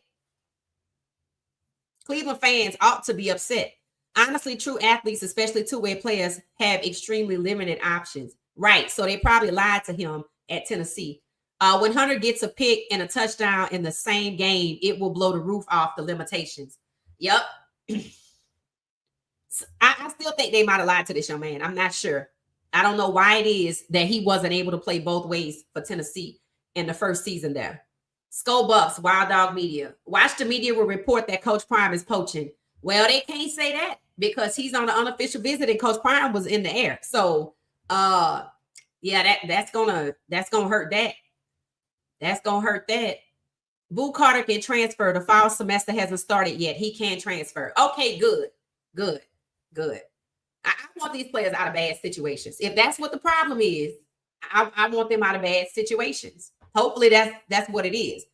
Cleveland fans ought to be upset. Honestly, true athletes, especially two-way players, have extremely limited options. Right, so they probably lied to him at Tennessee. When Hunter gets a pick and a touchdown in the same game, it will blow the roof off the limitations. Yep. I still think they might have lied to this young man. I'm not sure. I don't know why it is that he wasn't able to play both ways for Tennessee in the first season there. Skull Buffs, Wild Dog Media. Watch the media will report that Coach Prime is poaching. Well, they can't say that because he's on an unofficial visit and Coach Prime was in the air. So, yeah, that's gonna hurt that. That's gonna hurt that. Boo Carter can transfer. The fall semester hasn't started yet. He can transfer. Okay, good. I want these players out of bad situations. If that's what the problem is, I want them out of bad situations. Hopefully that's what it is.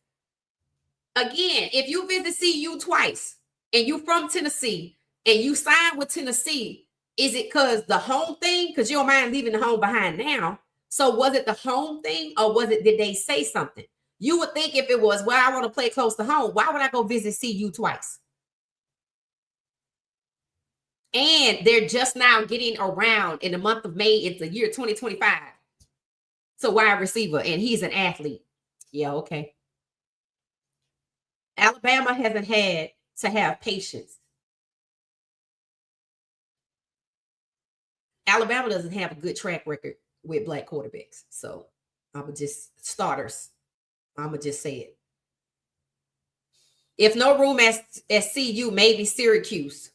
Again, if you visit CU twice and you from Tennessee and you sign with Tennessee, is it because the home thing? Because you don't mind leaving the home behind now. So was it the home thing or did they say something? You would think if it was, well, I want to play close to home, why would I go visit CU twice? And they're just now getting around in the month of May. It's the year 2025. So wide receiver, and he's an athlete. Yeah, okay. Alabama hasn't had to have patience. Alabama doesn't have a good track record with black quarterbacks. So I'm going to just say it. If no room at CU, maybe Syracuse.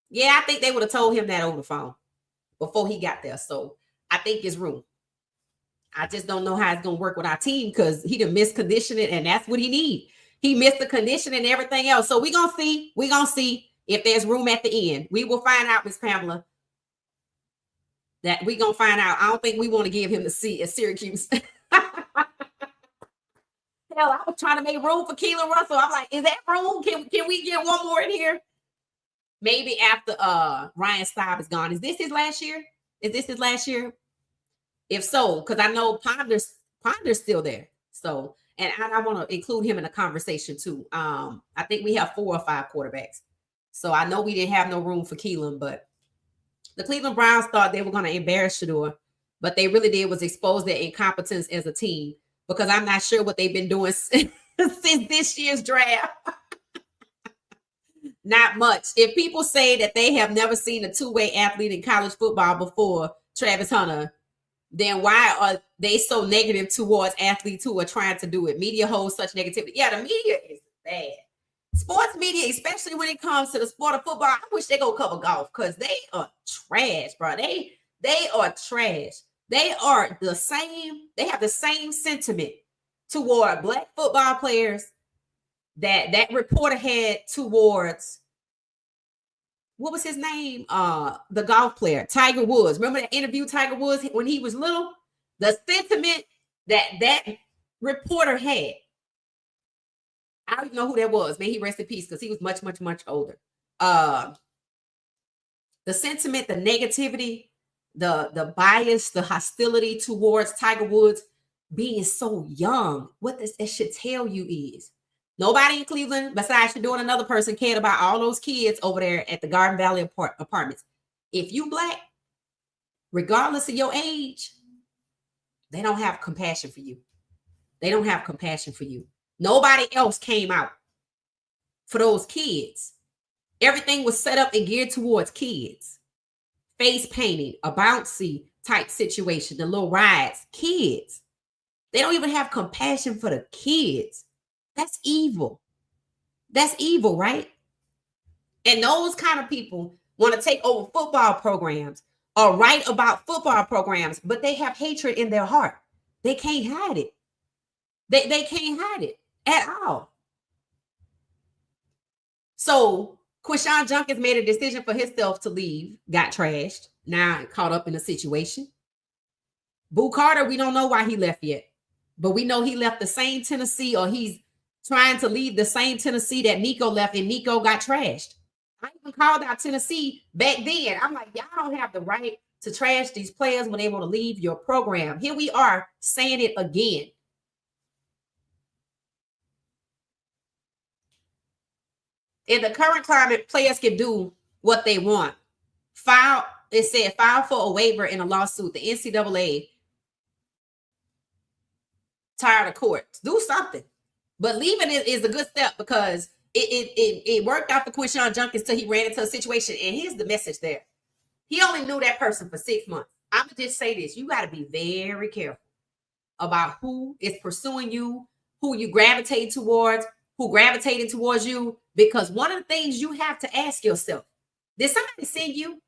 Yeah, I think they would have told him that over the phone before he got there. So I think it's room. I just don't know how it's going to work with our team because he done missed conditioning, and that's what he need. He missed the conditioning and everything else. So we're going to see. We're going to see if there's room at the end. We will find out, Miss Pamela, that we're going to find out. I don't think we want to give him the seat at Syracuse. Hell, I was trying to make room for Keelan Russell. I'm like, is that room? Can we get one more in here? Maybe after Ryan Staub is gone. Is this his last year? If so, because I know Ponder's still there. So, and I want to include him in the conversation too. I think we have 4 or 5 quarterbacks. So I know we didn't have no room for Keelan, but the Cleveland Browns thought they were going to embarrass Shedeur, but they really did was expose their incompetence as a team, because I'm not sure what they've been doing since this year's draft. Not much. If people say that they have never seen a two-way athlete in college football before Travis Hunter, then why are they so negative towards athletes who are trying to do it? Media holds such negativity. Yeah, the media is bad. Sports media, especially when it comes to the sport of football, I wish they go cover golf because they are trash, bro. They are trash. They are the same. They have the same sentiment toward black football players that reporter had towards, what was his name? The golf player, Tiger Woods. Remember that interview Tiger Woods when he was little? The sentiment that reporter had. I don't even know who that was. May he rest in peace, because he was much, much, much older. The sentiment, the negativity, the bias, the hostility towards Tiger Woods being so young. What this should tell you is nobody in Cleveland, besides Shedeur and another person, cared about all those kids over there at the Garden Valley apartments. If you black, regardless of your age, they don't have compassion for you. They don't have compassion for you. Nobody else came out for those kids. Everything was set up and geared towards kids. Face painting, a bouncy type situation, the little rides, kids. They don't even have compassion for the kids. That's evil. That's evil, right? And those kind of people want to take over football programs or write about football programs, but they have hatred in their heart. They can't hide it. They can't hide it at all. So Quinshon Judkins made a decision for himself to leave, got trashed, now caught up in a situation. Boo Carter, we don't know why he left yet, but we know he left the same Tennessee, or he's trying to leave the same Tennessee that Nico left, and Nico got trashed. I even called out Tennessee back then. I'm like, y'all don't have the right to trash these players when they want to leave your program. Here we are saying it again. In the current climate, players can do what they want. It said file for a waiver in a lawsuit. The NCAA tired of courts. Do something. But leaving it is a good step, because it worked out for Quinshon Judkins till he ran into a situation. And here's the message there. He only knew that person for 6 months. I'm going to just say this. You got to be very careful about who is pursuing you, who you gravitate towards, who gravitated towards you. Because one of the things you have to ask yourself, did somebody send you?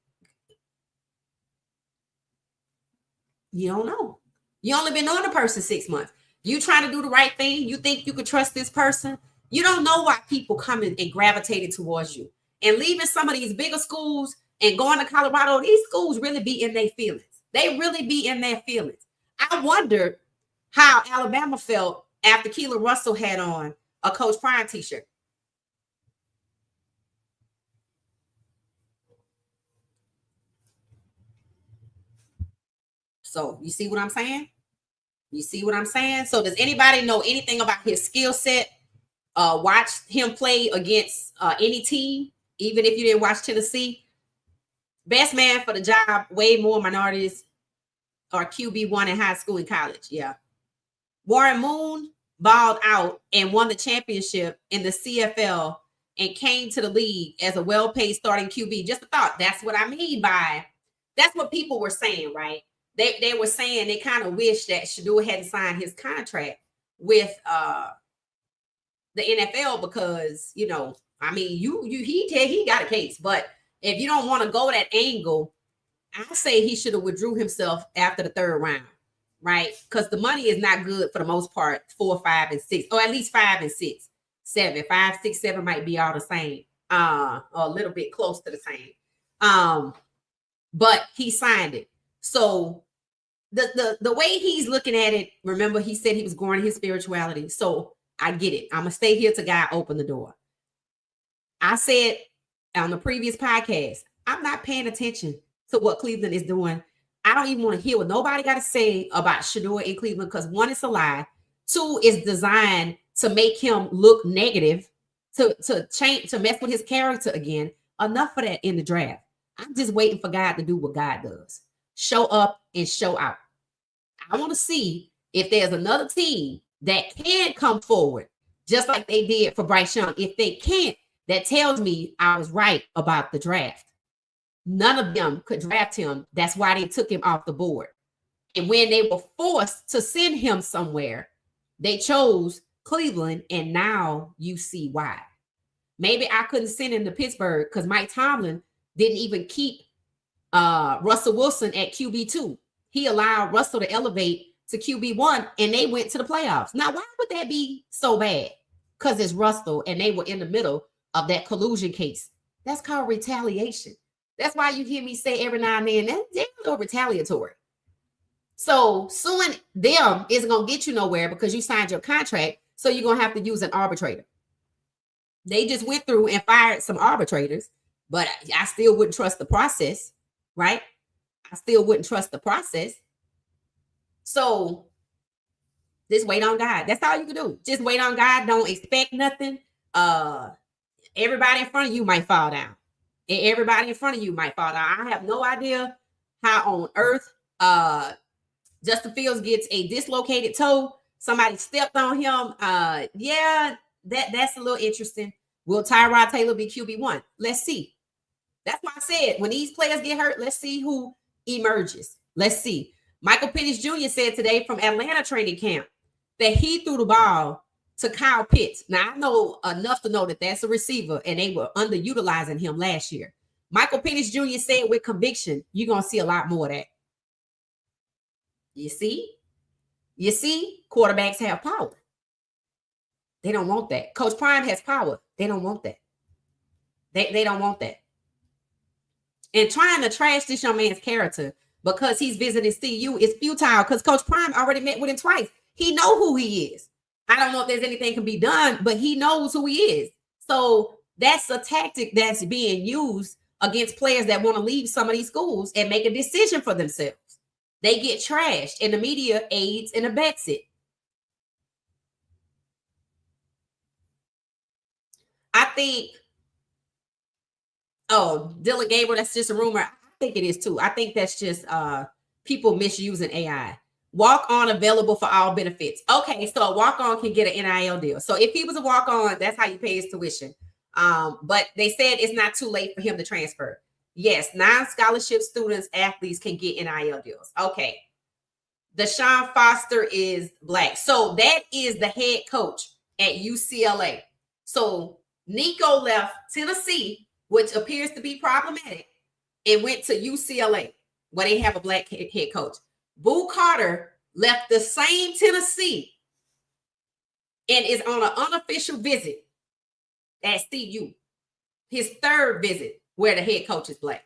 You don't know. You only been knowing the person 6 months. You trying to do the right thing. You think you could trust this person. You don't know why people coming and gravitated towards you. And leaving some of these bigger schools and going to Colorado, these schools really be in their feelings. They really be in their feelings. I wonder how Alabama felt after Keelan Russell had on a Coach Prime t-shirt. So you see what I'm saying? You see what I'm saying? So does anybody know anything about his skill set? Watch him play against any team, even if you didn't watch Tennessee. Best man for the job, way more minorities are QB1 in high school and college. Yeah. Warren Moon balled out and won the championship in the CFL and came to the league as a well-paid starting QB. Just a thought. That's what I mean by, that's what people were saying, right? They were saying they kind of wish that Shedeur hadn't signed his contract with the NFL, because, you know, I mean, he got a case, but if you don't want to go that angle, I say he should have withdrew himself after the 3rd round, right? Because the money is not good for the most part. 4, 5, and 6, or at least 5 and 6, 7, 5, 6, 7 might be all the same, or a little bit close to the same. But he signed it. So the way he's looking at it, remember he said he was growing his spirituality. So I get it. I'm gonna stay here till God open the door. I said on the previous podcast, I'm not paying attention to what Cleveland is doing. I don't even want to hear what nobody got to say about Shedeur in Cleveland, because 1, it's a lie. 2, is designed to make him look negative, to change, to mess with his character again. Enough of that in the draft. I'm just waiting for God to do what God does. Show up and show out. I want to see if there's another team that can come forward, just like they did for Bryce Young. If they can't, that tells me I was right about the draft. None of them could draft him. That's why they took him off the board. And when they were forced to send him somewhere, they chose Cleveland, and now you see why. Maybe I couldn't send him to Pittsburgh because Mike Tomlin didn't even keep Russell Wilson at QB2. He allowed Russell to elevate to QB1, and they went to the playoffs. Now, why would that be so bad? Because it's Russell, and they were in the middle of that collusion case. That's called retaliation. That's why you hear me say every now and then, they're a little retaliatory. So suing them isn't going to get you nowhere, because you signed your contract, so you're going to have to use an arbitrator. They just went through and fired some arbitrators, but I still wouldn't trust the process, right? I still wouldn't trust the process. So just wait on God. That's all you can do. Just wait on God. Don't expect nothing. Everybody in front of you might fall down. Everybody in front of you might fall down. I have no idea how on earth Justin Fields gets a dislocated toe. Somebody stepped on him. Yeah, that's a little interesting. Will Tyrod Taylor be QB1? Let's see. That's why I said, when these players get hurt, let's see who emerges. Let's see. Michael Penix Jr. said today from Atlanta training camp that he threw the ball to Kyle Pitts. Now, I know enough to know that that's a receiver, and they were underutilizing him last year. Michael Penix Jr. said with conviction, you're going to see a lot more of that. You see? You see, quarterbacks have power. They don't want that. Coach Prime has power. They don't want that. They don't want that. And trying to trash this young man's character because he's visiting CU is futile because Coach Prime already met with him twice. He know who he is. I don't know if there's anything can be done, but he knows who he is. So that's a tactic that's being used against players that want to leave some of these schools and make a decision for themselves. They get trashed, and the media aids and abets it. I think, Dylan Gabriel, that's just a rumor. I think it is too. I think that's just people misusing AI. Walk-on available for all benefits. Okay, so a walk-on can get an NIL deal. So if he was a walk-on, that's how you pay his tuition. But they said it's not too late for him to transfer. Yes, non-scholarship students, athletes can get NIL deals. Okay. Deshaun Foster is black. So that is the head coach at UCLA. So Nico left Tennessee, which appears to be problematic, and went to UCLA, where they have a black head coach. Boo Carter left the same Tennessee and is on an unofficial visit at CU. His third visit where the head coach is black.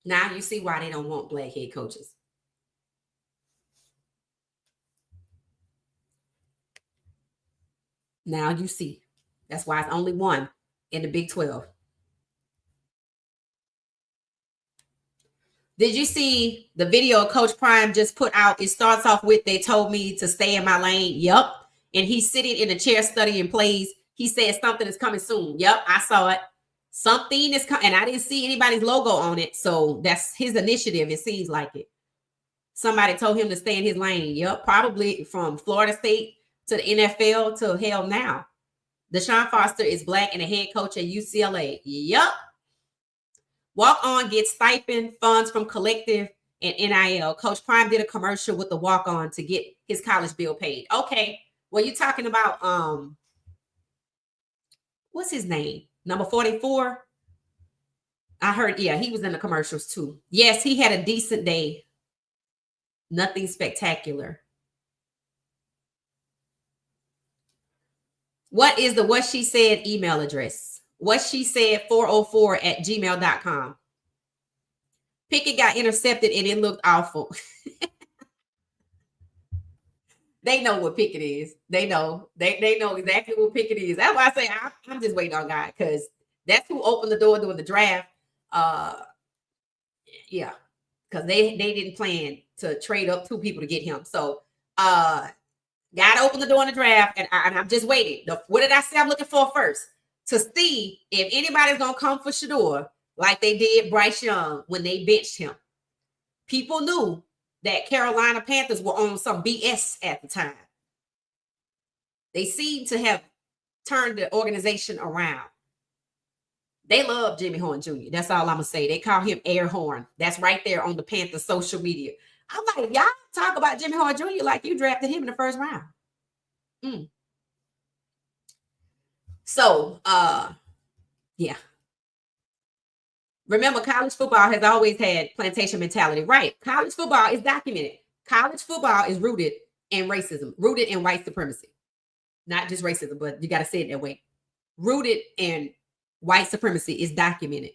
Now you see why they don't want black head coaches. Now you see. That's why it's only one in the Big 12. Did you see the video Coach Prime just put out? It starts off with, they told me to stay in my lane. Yep. And he's sitting in a chair studying plays. He said something is coming soon. Yep, I saw it. Something is coming. And I didn't see anybody's logo on it. So that's his initiative. It seems like it. Somebody told him to stay in his lane. Yep, probably from Florida State to the NFL to hell now. Deshaun Foster is black and a head coach at UCLA. Yep. Walk-on gets stipend funds from collective and NIL. Coach Prime did a commercial with the walk-on to get his college bill paid. Okay. Well, you're talking about what's his name? Number 44. I heard, yeah, he was in the commercials too. Yes, he had a decent day. Nothing spectacular. What is the What She Said email address? What She Said 404@gmail.com. Pickett got intercepted and it looked awful. They know what Pickett is. They know. They know exactly what Pickett is. That's why I say I'm just waiting on God, because that's who opened the door during the draft. Yeah, because they didn't plan to trade up two people to get him. So God opened the door in the draft, and I'm just waiting. What did I say I'm looking for first? To see if anybody's gonna come for Shedeur like they did Bryce Young when they benched him. People knew that Carolina Panthers were on some BS at the time. They seem to have turned the organization around. They love Jimmy Horn Jr. That's all I'm gonna say. They call him Air Horn. That's right there on the Panthers social media. I'm like, y'all talk about Jimmy Horn Jr. like you drafted him in the first round. So, yeah. Remember, college football has always had plantation mentality, right? College football is documented. College football is rooted in racism, rooted in white supremacy. Not just racism, but you got to say it that way. Rooted in white supremacy is documented.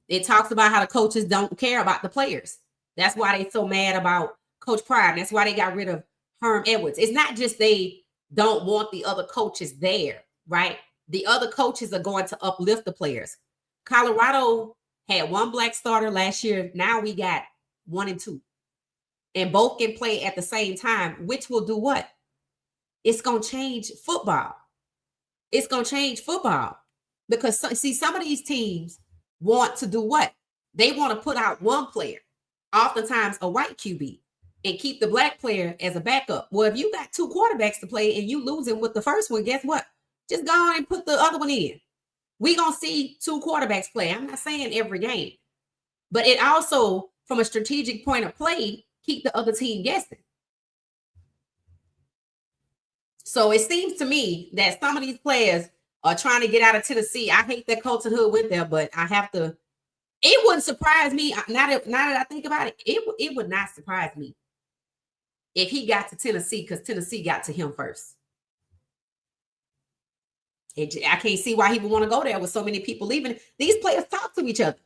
It talks about how the coaches don't care about the players. That's why they're so mad about Coach Prime. That's why they got rid of Herm Edwards. It's not just they don't want the other coaches there, right? The other coaches are going to uplift the players. Colorado had one black starter last year. Now we got 1 and 2. And both can play at the same time, which will do what? It's going to change football. It's going to change football. Because, see, some of these teams want to do what? They want to put out one player, oftentimes a white QB, and keep the black player as a backup. Well, if you got 2 quarterbacks to play and you losing with the first one, guess what? Just go on and put the other one in. We're going to see 2 quarterbacks play. I'm not saying every game. But it also, from a strategic point of play, keep the other team guessing. So it seems to me that some of these players are trying to get out of Tennessee. I hate that Colton Hood went there, but I have to. It wouldn't surprise me. Now that I think about it, it would not surprise me if he got to Tennessee because Tennessee got to him first. I can't see why he would want to go there with so many people leaving. These players talk to each other.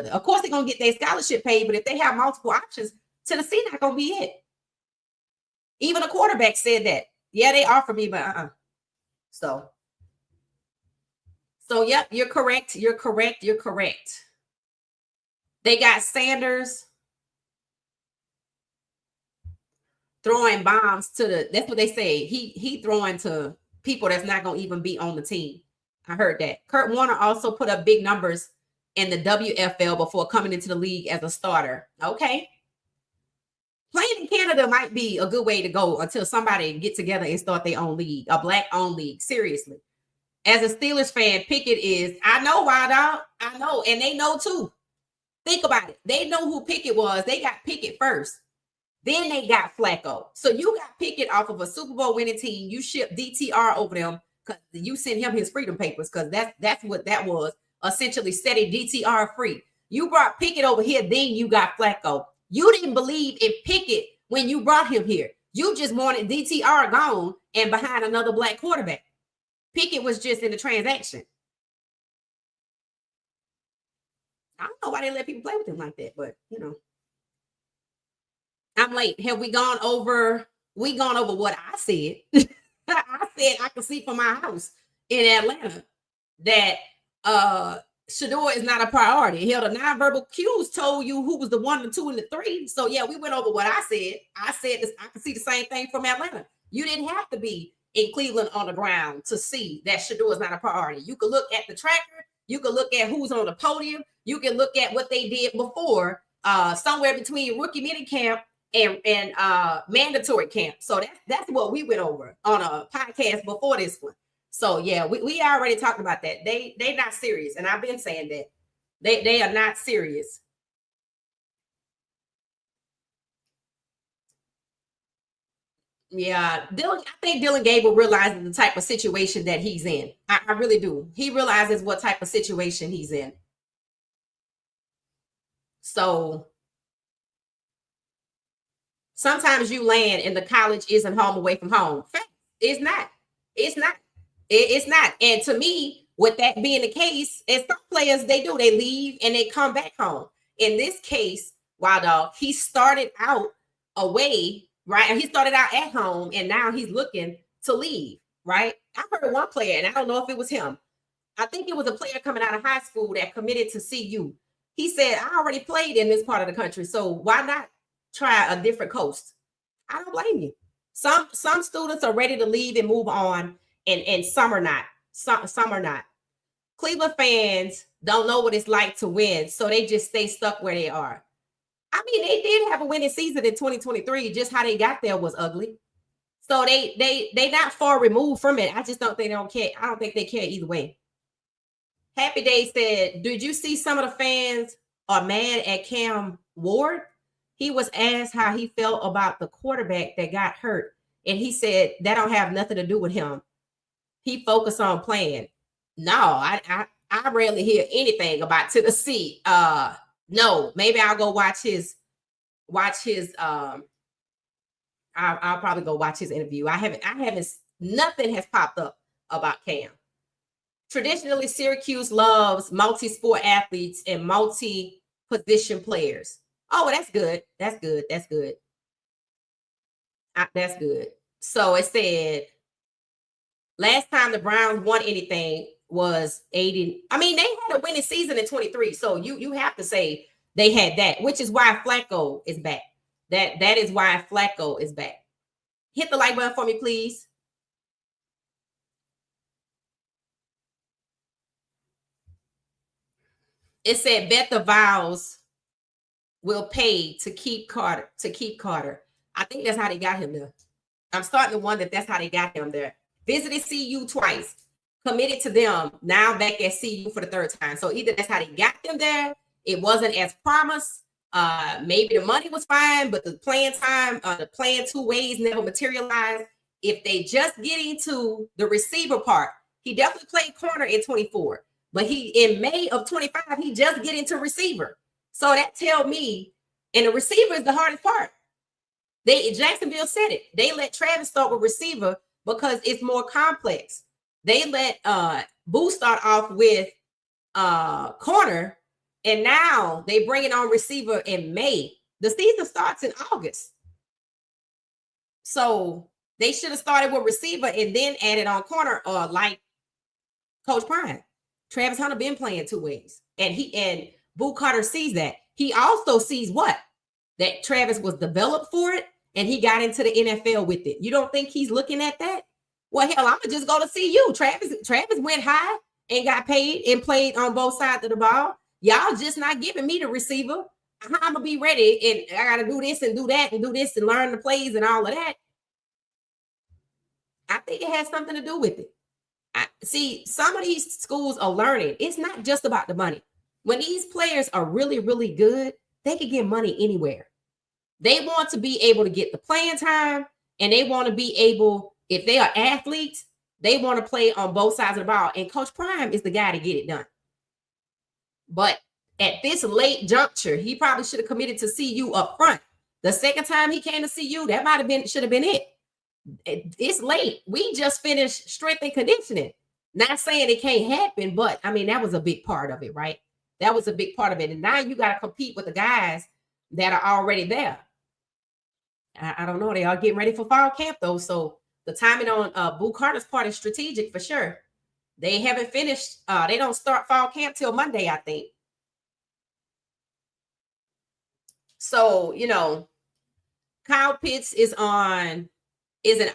Of course, they're gonna get their scholarship paid, but if they have multiple options, Tennessee not gonna be it. Even a quarterback said that. Yeah, they offered me, but So yep, you're correct. They got Sanders throwing bombs to that's what they say. He throwing to people that's not gonna even be on the team. I heard that. Kurt Warner also put up big numbers in the WFL before coming into the league as a starter. Okay. Playing in Canada might be a good way to go until somebody get together and start their own league, a black-owned league. Seriously. As a Steelers fan, Pickett is, I know, Wild Dog. I know, and they know too. Think about it. They know who Pickett was. They got Pickett first. Then they got Flacco. So you got Pickett off of a Super Bowl winning team. You shipped DTR over them because you sent him his freedom papers because that's what that was. Essentially setting DTR free. You brought Pickett over here, then you got Flacco. You didn't believe in Pickett when you brought him here. You just wanted DTR gone and behind another black quarterback. Pickett was just in the transaction. I don't know why they let people play with him like that, but you know. I'm late. Have we gone over? We gone over what I said. I said I could see from my house in Atlanta that Shedeur is not a priority. Hell, the nonverbal cues told you who was the 1, the 2, and the 3. So yeah, we went over what I said. I said this, I could see the same thing from Atlanta. You didn't have to be in Cleveland on the ground to see that Shedeur is not a priority. You could look at the tracker. You could look at who's on the podium. You can look at what they did before, somewhere between rookie minicamp and mandatory camp. So that's what we went over on a podcast before this one. So yeah, we already talked about that. They not serious, and I've been saying that they are not serious. Yeah, Dylan. I think Dylan Gable realizes the type of situation that he's in. I really do. He realizes what type of situation he's in. So sometimes you land and the college isn't home away from home. Fact, it's not. It's not. It's not. And to me, with that being the case, as some players they do, they leave and they come back home. In this case, Wild Dog, he started out away, right? And he started out at home, and now he's looking to leave, right? I heard one player, and I don't know if it was him. I think it was a player coming out of high school that committed to CU. He said, I already played in this part of the country, so why not try a different coast? I don't blame you. Some students are ready to leave and move on, and some are not. Some are not. Cleveland fans don't know what it's like to win, so they just stay stuck where they are. I mean, they did have a winning season in 2023. Just how they got there was ugly. So they not far removed from it. I just don't think they don't care. I don't think they care either way. Happy Day said, did you see some of the fans are mad at Cam Ward? He was asked how he felt about the quarterback that got hurt. And he said that don't have nothing to do with him. He focused on playing. No, I rarely hear anything about Tennessee. No, maybe I'll go watch his I'll probably go watch his interview. I haven't nothing has popped up about Cam. Traditionally, Syracuse loves multi-sport athletes and multi-position players. Oh, well, that's good. That's good. That's good. That's good. So it said last time the Browns won anything was 80. I mean, they had a winning season in 23. So you have to say they had that, which is why Flacco is back. That is why Flacco is back. Hit the like button for me, please. It said bet the Vows will pay to keep Carter. I think that's how they got him there. I'm starting to wonder if that's how they got him there. Visited CU twice, committed to them, now back at CU for the third time. So either that's how they got them there, it wasn't as promised. Maybe the money was fine, but the playing time, the playing 2 ways never materialized. if they just get into the receiver part, he definitely played corner in 24, but he in May of 25, he just get into receiver. So that tell me, and the receiver is the hardest part. Jacksonville said it. They let Travis start with receiver because it's more complex. They let Boo start off with corner, and now they bring it on receiver in May. The season starts in August. So they should have started with receiver and then added on corner, like Coach Prime. Travis Hunter been playing two ways. And Boo Carter sees that. He also sees what? That Travis was developed for it and he got into the NFL with it. You don't think he's looking at that? Well, hell, I'm gonna just go to see you. Travis went high and got paid and played on both sides of the ball. Y'all just not giving me the receiver. I'm gonna be ready and I gotta do this and do that and do this and learn the plays and all of that. I think it has something to do with it. See, some of these schools are learning. It's not just about the money. When these players are really, really good, they can get money anywhere. They want to be able to get the playing time, and they want to be able, if they are athletes, they want to play on both sides of the ball. And Coach Prime is the guy to get it done. But at this late juncture, he probably should have committed to CU up front. The second time he came to CU, that should have been it. It's late. We just finished strength and conditioning. Not saying it can't happen, but I mean, that was a big part of it, right? That was a big part of it. And now you got to compete with the guys that are already there. I don't know. They are getting ready for fall camp, though. So the timing on Boo Carter's part is strategic for sure. They haven't finished. They don't start fall camp till Monday, I think. So, Kyle Pitts is an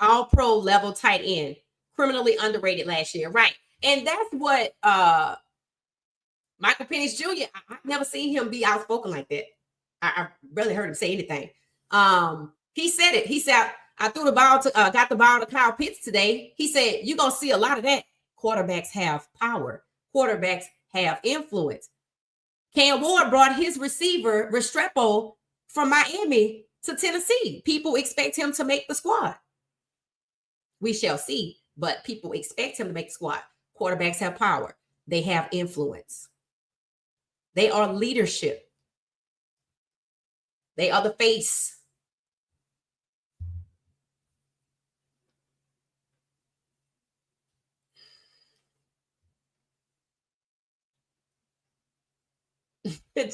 all-pro level tight end, criminally underrated last year. Right. And that's what Michael Penix Jr., I've never seen him be outspoken like that. I barely heard him say anything. He said it. He said, I threw the ball got the ball to Kyle Pitts today. He said, you're going to see a lot of that. Quarterbacks have power. Quarterbacks have influence. Cam Ward brought his receiver, Restrepo, from Miami to Tennessee. People expect him to make the squad. We shall see, but people expect him to make the squad. Quarterbacks have power. They have influence. They are leadership. They are the face.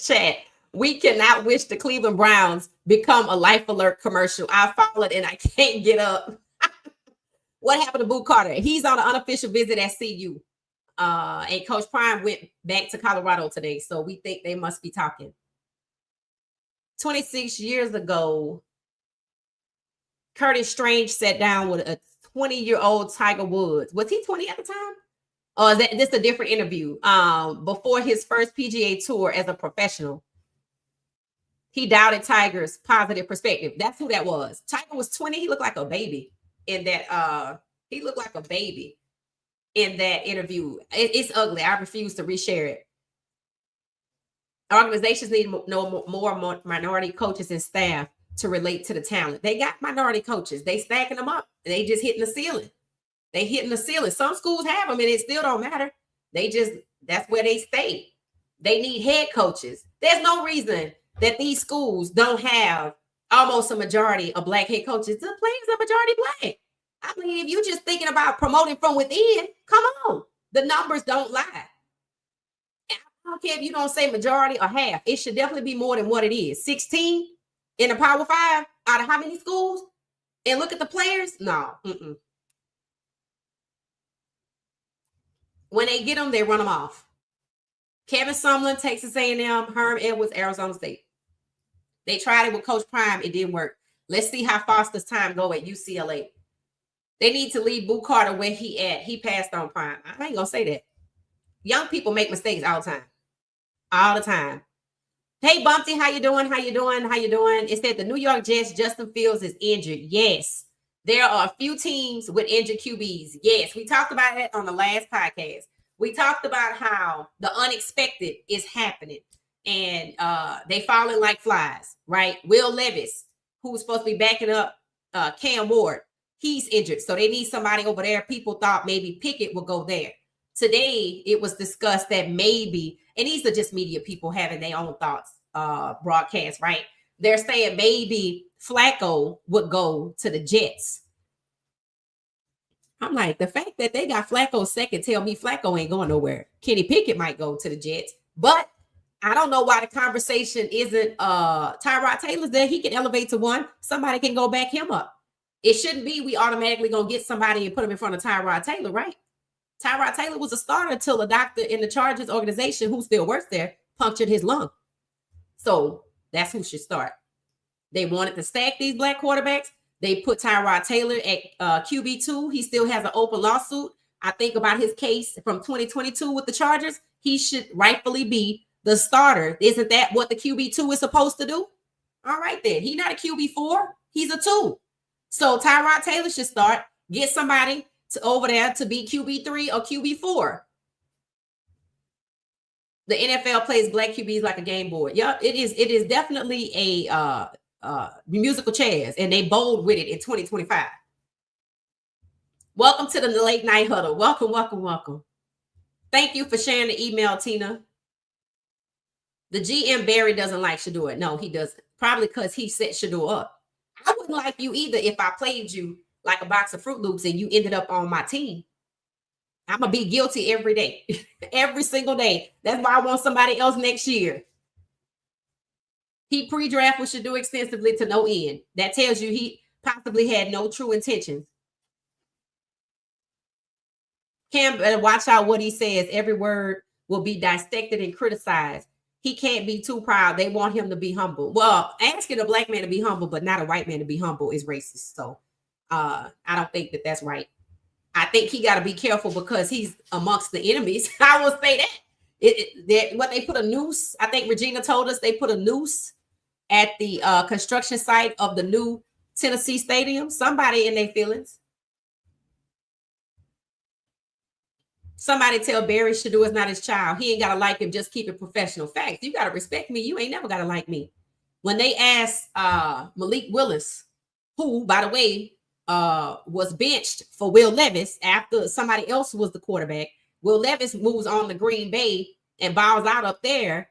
Chat. We cannot wish the Cleveland Browns become a Life Alert commercial. I followed and I can't get up. What happened to Boo Carter? He's on an unofficial visit at CU. And Coach Prime went back to Colorado today. So we think they must be talking. 26 years ago, Curtis Strange sat down with a 20-year-old Tiger Woods. Was he 20 at the time? Or is this a different interview? Before his first PGA tour as a professional, he doubted Tiger's positive perspective. That's who that was. Tiger was 20. He looked like a baby in that. He looked like a baby in that interview. It's ugly. I refuse to reshare it. Organizations need more minority coaches and staff to relate to the talent. They got minority coaches. They stacking them up. They just hitting the ceiling. They hitting the ceiling. Some schools have them and it still don't matter. That's where they stay. They need head coaches. There's no reason that these schools don't have almost a majority of black head coaches. The players are majority black. I mean, if you're just thinking about promoting from within, come on. The numbers don't lie. I don't care if you don't say majority or half. It should definitely be more than what it is. 16 in the Power 5 out of how many schools? And look at the players? No. When they get them, they run them off. Kevin Sumlin, Texas A&M, Herm Edwards, Arizona State. They tried it with Coach Prime. It didn't work. Let's see how Foster's time go at UCLA. They need to leave Boo Carter where he at. He passed on Prime. I ain't going to say that. Young people make mistakes all the time. All the time. Hey, Bumpty, how you doing? How you doing? How you doing? It said the New York Jets, Justin Fields is injured. Yes. There are a few teams with injured QBs. Yes, we talked about that on the last podcast. We talked about how the unexpected is happening and they falling like flies, right? Will Levis, who's supposed to be backing up Cam Ward, He's injured. So they need somebody over there. People thought maybe Pickett would go there. Today, it was discussed that maybe, and these are just media people having their own thoughts, broadcast, right? They're saying maybe Flacco would go to the Jets. I'm like, the fact that they got Flacco second tell me Flacco ain't going nowhere. Kenny Pickett might go to the Jets, but I don't know why the conversation isn't Tyrod Taylor's there. He can elevate to one. Somebody can go back him up. It shouldn't be we automatically gonna get somebody and put him in front of Tyrod Taylor, right? Tyrod Taylor was a starter until a doctor in the Chargers organization who still works there punctured his lung. So that's who should start. They wanted to stack these black quarterbacks. They put Tyrod Taylor at QB2. He still has an open lawsuit. I think about his case from 2022 with the Chargers. He should rightfully be the starter. Isn't that what the QB2 is supposed to do? All right, then. He's not a QB4. He's a 2. So Tyrod Taylor should start. Get somebody over there to be QB3 or QB4. The NFL plays black QBs like a game board. Yeah, it is. It is definitely a musical chairs, and they bold with it in 2025. Welcome to the late night huddle. Welcome, welcome, welcome. Thank you for sharing the email, Tina. The GM Barry doesn't like Shedeur. No, he doesn't. Probably because he set Shedeur up. I wouldn't like you either if I played you like a box of Fruit Loops and you ended up on my team. I'm going to be guilty every day, every single day. That's why I want somebody else next year. He pre-draft with Shedeur extensively to no end. That tells you he possibly had no true intentions. Cam, better watch out what he says. Every word will be dissected and criticized. He can't be too proud. They want him to be humble. Well, asking a black man to be humble, but not a white man to be humble is racist. So I don't think that that's right. I think he got to be careful because he's amongst the enemies. I will say that. What they put a noose, I think Regina told us they put a noose at the construction site of the new Tennessee Stadium. Somebody in their feelings. Somebody tell Barry Shedeur is not his child. He ain't got to like him. Just keep it professional. Facts. You got to respect me. You ain't never got to like me. When they asked Malik Willis, who, by the way, was benched for Will Levis after somebody else was the quarterback. Will Levis moves on to Green Bay and balls out up there.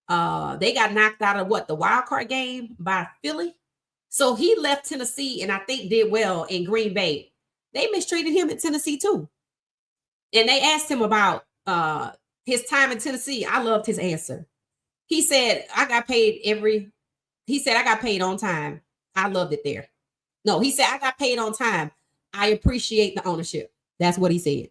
They got knocked out of the wild card game by Philly. So he left Tennessee and I think did well in Green Bay. They mistreated him in Tennessee too. And they asked him about his time in Tennessee. I loved his answer. He said, I got paid on time. I loved it there. No, he said, I got paid on time. I appreciate the ownership. That's what he said.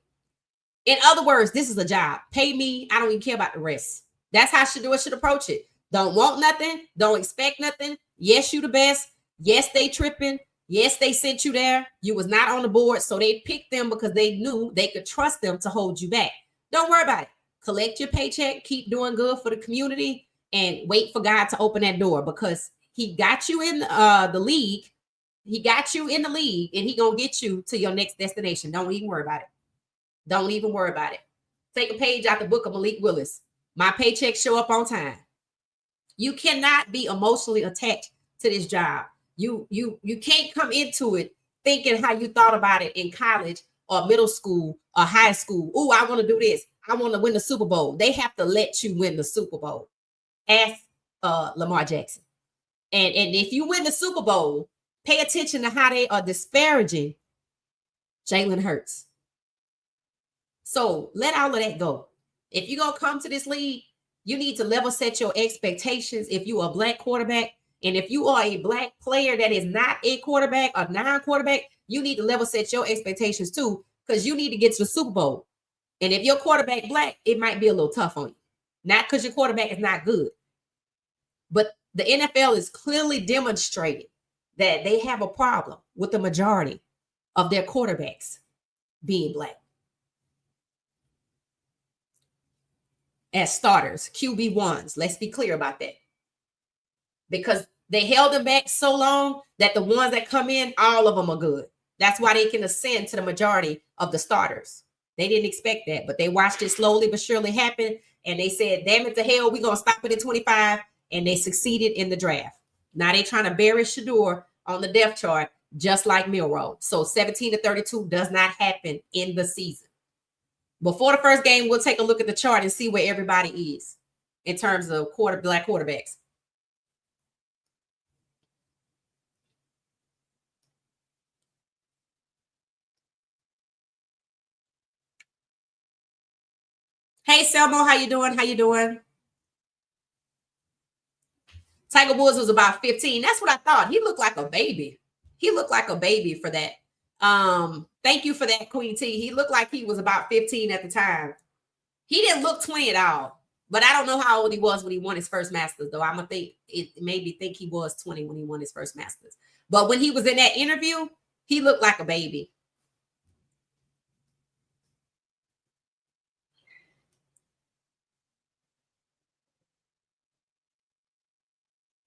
In other words, this is a job. Pay me. I don't even care about the rest. That's how Shedeur should approach it. Don't want nothing. Don't expect nothing. Yes, you the best. Yes, they tripping. Yes, they sent you there. You was not on the board. So they picked them because they knew they could trust them to hold you back. Don't worry about it. Collect your paycheck. Keep doing good for the community and wait for God to open that door because he got you in the league. He got you in the league and he going to get you to your next destination. Don't even worry about it. Don't even worry about it. Take a page out the book of Malik Willis. My paychecks show up on time. You cannot be emotionally attached to this job. You can't come into it thinking how you thought about it in college or middle school or high school. Oh, I want to do this. I want to win the Super Bowl. They have to let you win the Super Bowl. Ask Lamar Jackson. And if you win the Super Bowl, pay attention to how they are disparaging Jalen Hurts. So let all of that go. If you're going to come to this league, you need to level set your expectations if you are a black quarterback. And if you are a black player that is not a quarterback or non-quarterback, you need to level set your expectations too, because you need to get to the Super Bowl. And if your quarterback black, it might be a little tough on you. Not because your quarterback is not good. But the NFL is clearly demonstrating that they have a problem with the majority of their quarterbacks being black. As starters, QB1s, let's be clear about that. Because they held them back so long that the ones that come in, all of them are good. That's why they can ascend to the majority of the starters. They didn't expect that, but they watched it slowly but surely happen. And they said, damn it to hell, we're going to stop it at 25. And they succeeded in the draft. Now they're trying to bury Shedeur on the depth chart just like Milroe. So 17 to 32 does not happen in the season. Before the first game, we'll take a look at the chart and see where everybody is in terms of black quarterbacks. Hey, Selmo, how you doing? How you doing? Tiger Woods was about 15. That's what I thought. He looked like a baby. He looked like a baby for that. Thank you for that, Queen T. He looked like he was about 15 at the time. He didn't look 20 at all. But I don't know how old he was when he won his first Masters, though. I'm gonna think it made me think he was 20 when he won his first Masters. But when he was in that interview, he looked like a baby.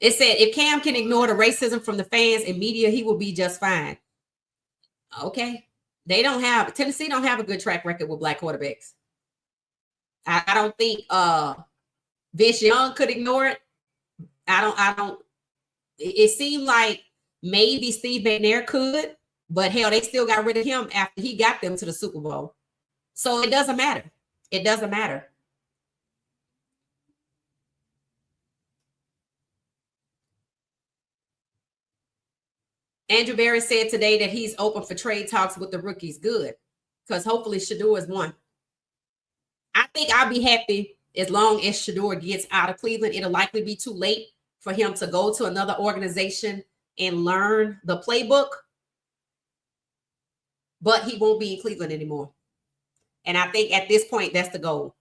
It said if Cam can ignore the racism from the fans and media, he will be just fine. Okay. Tennessee don't have a good track record with black quarterbacks. I don't think Vince Young could ignore it. I don't it seemed like maybe Steve McNair could, but hell, they still got rid of him after he got them to the Super Bowl. So it doesn't matter. It doesn't matter. Andrew Barry said today that he's open for trade talks with the rookies. Good. Because hopefully Shedeur is one. I think I'll be happy as long as Shedeur gets out of Cleveland. It'll likely be too late for him to go to another organization and learn the playbook. But he won't be in Cleveland anymore. And I think at this point, that's the goal.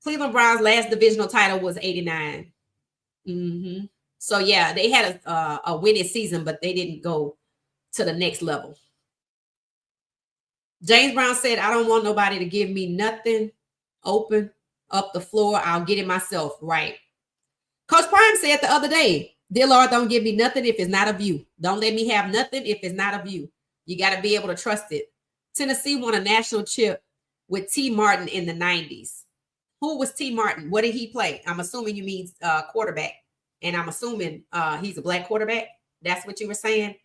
Cleveland Browns' last divisional title was 89. Mm-hmm. So, yeah, they had a winning season, but they didn't go to the next level. James Brown said, I don't want nobody to give me nothing open up the floor. I'll get it myself. Right. Coach Prime said the other day, dear Lord, don't give me nothing if it's not of you. Don't let me have nothing if it's not of you. You got to be able to trust it. Tennessee won a national chip with T. Martin in the 90s. Who was T. Martin? What did he play? I'm assuming you mean quarterback. And I'm assuming he's a black quarterback. That's what you were saying.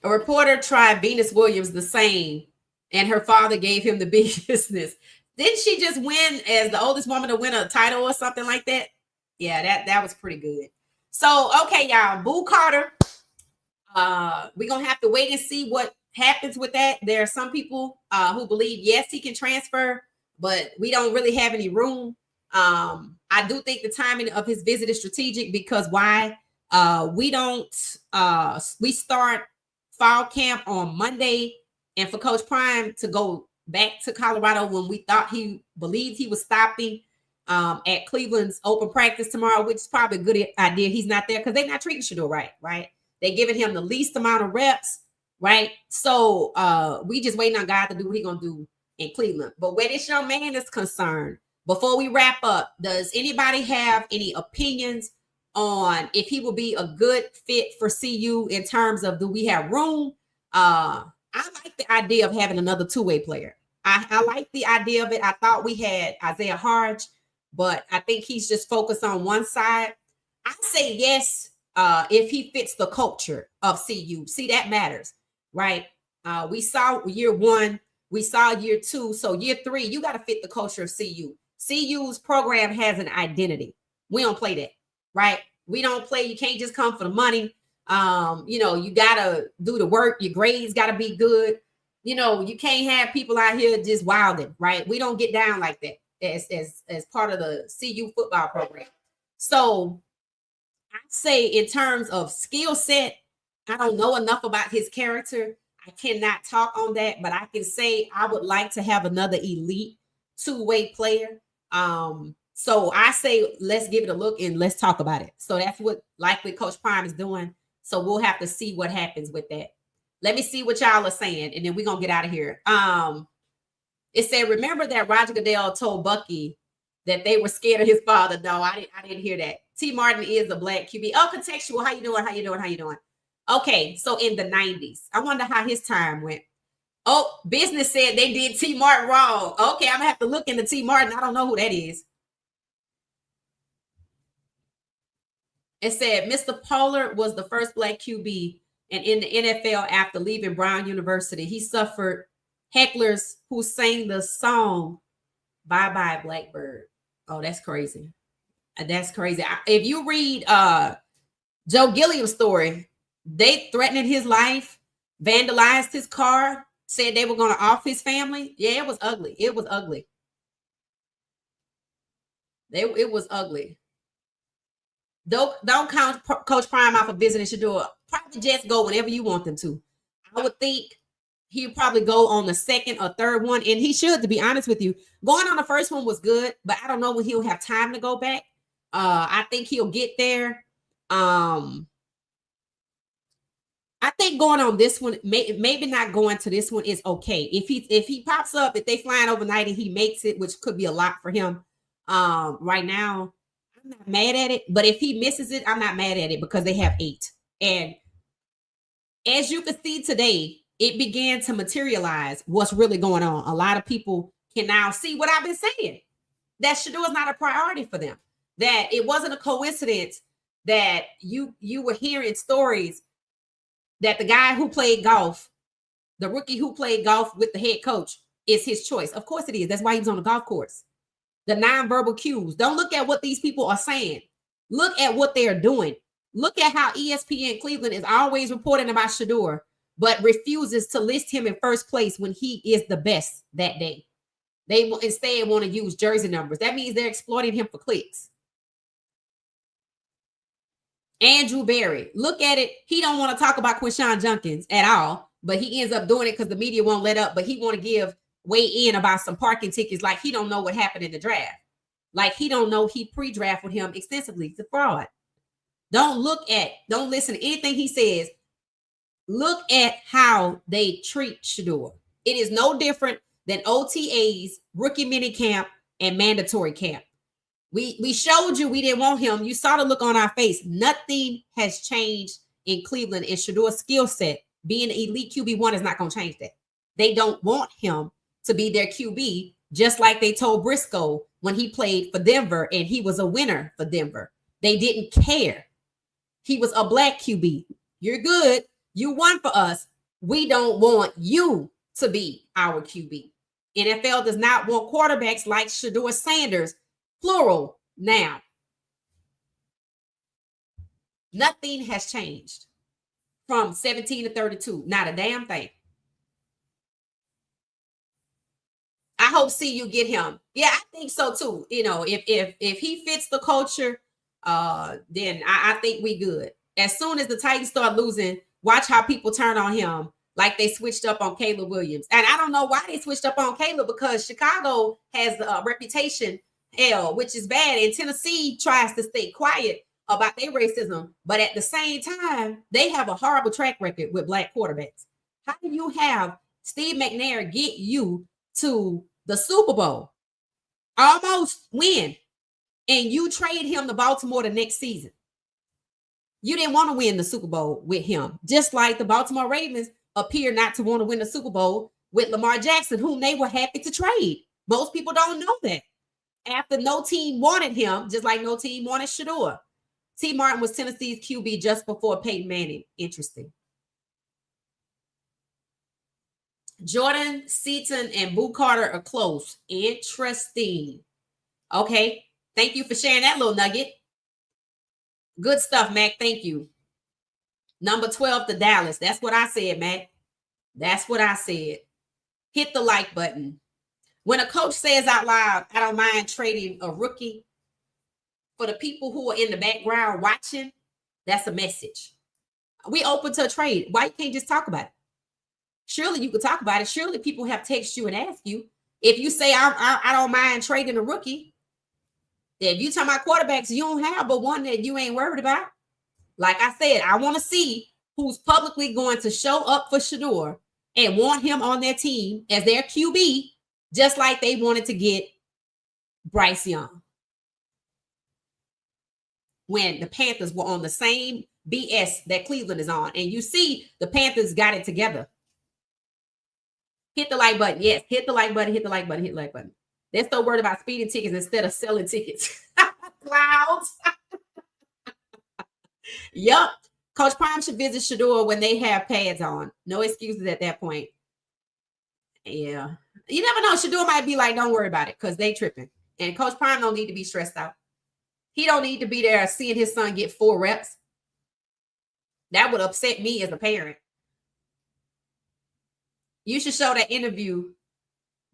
A reporter tried Venus Williams the same, and her father gave him the business. Didn't she just win as the oldest woman to win a title or something like that? Yeah, that was pretty good. So, okay, y'all, Boo Carter. We're going to have to wait and see what happens with that. There are some people who believe, yes, he can transfer, but we don't really have any room. I do think the timing of his visit is strategic because why? We start fall camp on Monday, and for Coach Prime to go back to Colorado when we thought he believed he was stopping at Cleveland's open practice tomorrow, which is probably a good idea. He's not there because they're not treating Shedeur right? They're giving him the least amount of reps, right? So we just waiting on God to do what he's gonna do in Cleveland. But where this young man is concerned, before we wrap up, does anybody have any opinions on if he will be a good fit for CU in terms of do we have room? I like the idea of having another two-way player. I like the idea of it. I thought we had Isaiah Harge, but I think he's just focused on one side. I say yes if he fits the culture of CU. See, that matters, right? We saw year one, we saw year two. So year three, you got to fit the culture of CU. CU's program has an identity. We don't play that, right? We don't play. You can't just come for the money. You got to do the work. Your grades got to be good. You can't have people out here just wilding, right? We don't get down like that as part of the CU football program. So I say in terms of skill set, I don't know enough about his character. I cannot talk on that, but I can say I would like to have another elite two-way player. So I say let's give it a look and let's talk about it. So that's what likely Coach Prime is doing. So we'll have to see what happens with that. Let me see what y'all are saying, and then we're gonna get out of here. It said, remember that Roger Goodell told Bucky that they were scared of his father. No, I didn't hear that. T. Martin is a black QB. Oh, contextual. How you doing? Okay, so in the 90s. I wonder how his time went. Oh, business said they did T. Martin wrong. Okay, I'm gonna have to look into T. Martin. I don't know who that is. It said Mr. Pollard was the first black QB and in the NFL after leaving Brown University. He suffered hecklers who sang the song "Bye Bye Blackbird." Oh, that's crazy. That's crazy. If you read Joe Gilliam's story, they threatened his life, vandalized his car, said they were going to off his family. Yeah, it was ugly. It was ugly. It was ugly. Don't count Coach Prime out for visiting Shedeur. Private jets go whenever you want them to. I would think he'll probably go on the second or third one, and he should, to be honest with you. Going on the first one was good, but I don't know when he'll have time to go back. I think he'll get there. I think going on this one, maybe not going to this one is okay. If he pops up, if they flying overnight and he makes it, which could be a lot for him. Right now, I'm not mad at it. But if he misses it, I'm not mad at it because they have 8. And as you can see today, it began to materialize what's really going on. A lot of people can now see what I've been saying. That Shedeur is not a priority for them. That it wasn't a coincidence that you were hearing stories that the guy who played golf, the rookie who played golf with the head coach, is his choice. Of course it is. That's why he was on the golf course. The nonverbal cues. Don't look at what these people are saying. Look at what they are doing. Look at how ESPN Cleveland is always reporting about Shedeur, but refuses to list him in first place when he is the best that day. They instead want to use jersey numbers. That means they're exploiting him for clicks. Andrew Berry, look at it. He don't want to talk about Quinshon Judkins at all, but he ends up doing it because the media won't let up. But he want to weigh in about some parking tickets, like he don't know what happened in the draft, like he don't know he pre-draft with him extensively. It's a fraud. Don't listen to anything he says. Look at how they treat Shedeur. It is no different than OTAs, rookie mini camp, and mandatory camp. We showed you we didn't want him. You saw the look on our face. Nothing has changed in Cleveland. And Shedeur's skill set, being an elite QB1, is not going to change that. They don't want him to be their QB, just like they told Briscoe when he played for Denver and he was a winner for Denver. They didn't care. He was a black QB. You're good. You won for us. We don't want you to be our QB. NFL does not want quarterbacks like Shedeur Sanders, plural, now. Nothing has changed from 17 to 32. Not a damn thing. I hope CU get him. Yeah, I think so too. You know, if he fits the culture, then I think we good. As soon as the Titans start losing, watch how people turn on him like they switched up on Caleb Williams. And I don't know why they switched up on Caleb, because Chicago has a reputation, which is bad. And Tennessee tries to stay quiet about their racism. But at the same time, they have a horrible track record with black quarterbacks. How do you have Steve McNair get you to the Super Bowl, almost win, and you trade him to Baltimore the next season? You didn't want to win the Super Bowl with him, just like the Baltimore Ravens appear not to want to win the Super Bowl with Lamar Jackson, whom they were happy to trade. Most people don't know that. After no team wanted him, just like no team wanted Shedeur. T. Martin was Tennessee's QB just before Peyton Manning. Interesting. Jordan, Seaton, and Boo Carter are close. Interesting. Okay. Thank you for sharing that little nugget. Good stuff, Mac. Thank you. Number 12 to Dallas. That's what I said, Mac. That's what I said. Hit the like button. When a coach says out loud, I don't mind trading a rookie, for the people who are in the background watching, that's a message. We open to a trade. Why you can't just talk about it? Surely you could talk about it. Surely people have texted you and asked you. If you say I don't mind trading a rookie, if you talk about quarterbacks, you don't have but one that you ain't worried about. Like I said, I want to see who's publicly going to show up for Shedeur and want him on their team as their QB, just like they wanted to get Bryce Young when the Panthers were on the same BS that Cleveland is on. And you see the Panthers got it together. Hit the like button. Yes, hit the like button, hit the like button, hit the like button. They're so worried about speeding tickets instead of selling tickets. Clouds. Yup. Coach Prime should visit Shedeur when they have pads on. No excuses at that point. Yeah. You never know. Shedeur might be like, don't worry about it because they tripping. And Coach Prime don't need to be stressed out. He don't need to be there seeing his son get 4 reps. That would upset me as a parent. You should show that interview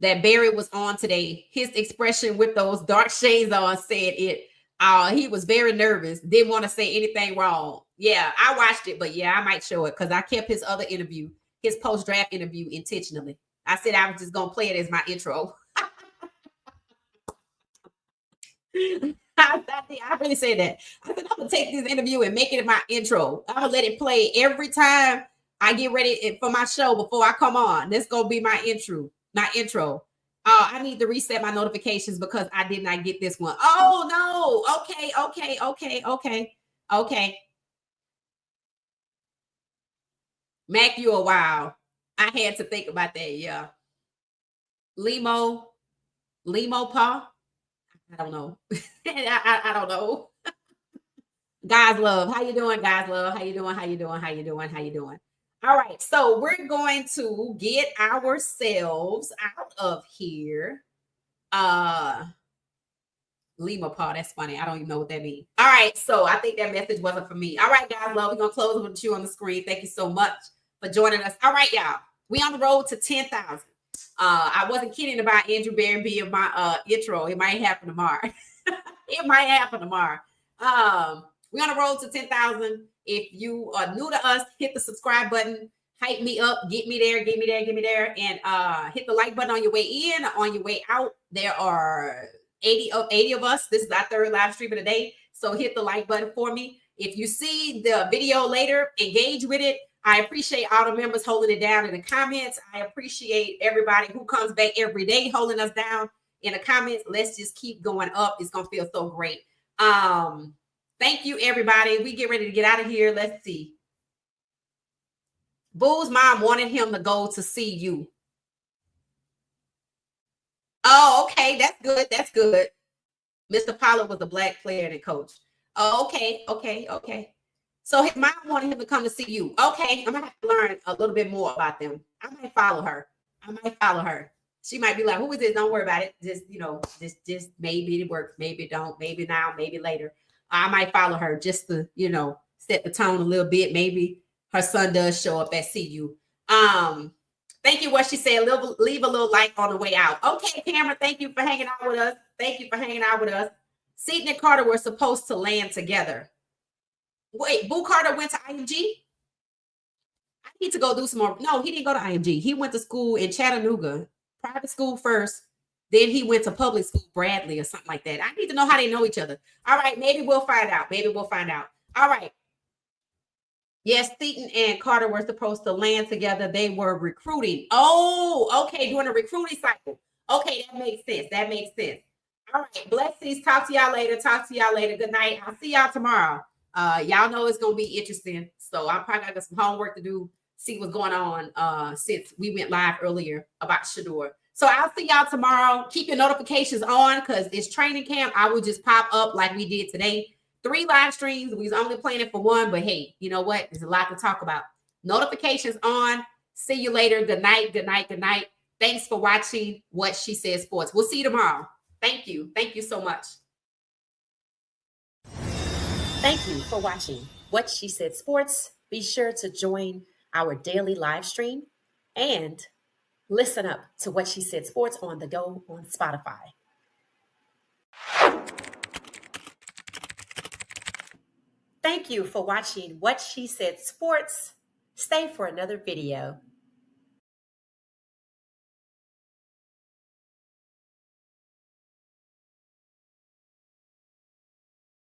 that Barry was on today. His expression with those dark shades on said it. He was very nervous. Didn't want to say anything wrong. Yeah, I watched it, but yeah, I might show it because I kept his other interview, his post-draft interview, intentionally. I said I was just gonna play it as my intro. I really said that. I said I'm gonna take this interview and make it my intro. I'm gonna let it play every time I get ready for my show before I come on. This gonna be my intro. My intro. I need to reset my notifications because I did not get this one. Oh no. Okay. Mac, you a while. I had to think about that. Yeah. Limo Pa. I don't know. I don't know. Guys love. How you doing, guys love? How you doing? How you doing? How you doing? How you doing? All right. So we're going to get ourselves out of here. Lima Paul, that's funny. I don't even know what that means. All right, so I think that message wasn't for me. All right, guys, love, we're gonna close with you on the screen. Thank you so much for joining us. All right, y'all, we on the road to 10,000. I wasn't kidding about Andrew Barry being my intro. It might happen tomorrow. It might happen tomorrow. We're on the road to 10,000. If you are new to us, hit the subscribe button, hype me up, get me there, and hit the like button on your way in, on your way out. There are 80 of us. This is our third live stream of the day. So hit the like button for me. If you see the video later, engage with it. I appreciate all the members holding it down in the comments. I appreciate everybody who comes back every day holding us down in the comments. Let's just keep going up. It's gonna feel so great. Thank you, everybody. We get ready to get out of here. Let's see. Boo's mom wanted him to go to see you. Oh, okay. That's good. That's good. Mr. Pollard was a black player and coach. Oh, okay. So his mom wanted him to come to see you. Okay, I'm gonna have to learn a little bit more about them. I might follow her. She might be like, "Who is this? Don't worry about it. Just maybe it works, maybe it don't, maybe now, maybe later." I might follow her just to set the tone a little bit. Maybe her son does show up at CU. Thank you. What she said, leave a little like on the way out. Okay, Cameron, thank you for hanging out with us. Seaton and Carter were supposed to land together. Wait, Boo Carter went to IMG? I need to go do some more. No, he didn't go to IMG. He went to school in Chattanooga, private school first. Then he went to public school, Bradley or something like that. I need to know how they know each other. All right, maybe we'll find out. All right. Yes, Seaton and Carter were supposed to land together. They were recruiting. Oh, okay, during the recruiting cycle. Okay, that makes sense. All right, blessings. Talk to y'all later. Good night. I'll see y'all tomorrow. Y'all know it's gonna be interesting. So I'm probably got some homework to do, see what's going on since we went live earlier about Shedeur. So I'll see y'all tomorrow. Keep your notifications on because it's training camp. I will just pop up like we did today. 3 live streams. We was only planning for 1, but hey, you know what? There's a lot to talk about. Notifications on. See you later. Good night. Thanks for watching What She Said Sports. We'll see you tomorrow. Thank you so much. Thank you for watching What She Said Sports. Be sure to join our daily live stream and listen up to What She Said Sports on the go on Spotify. Thank you for watching What She Said Sports. Stay for another video.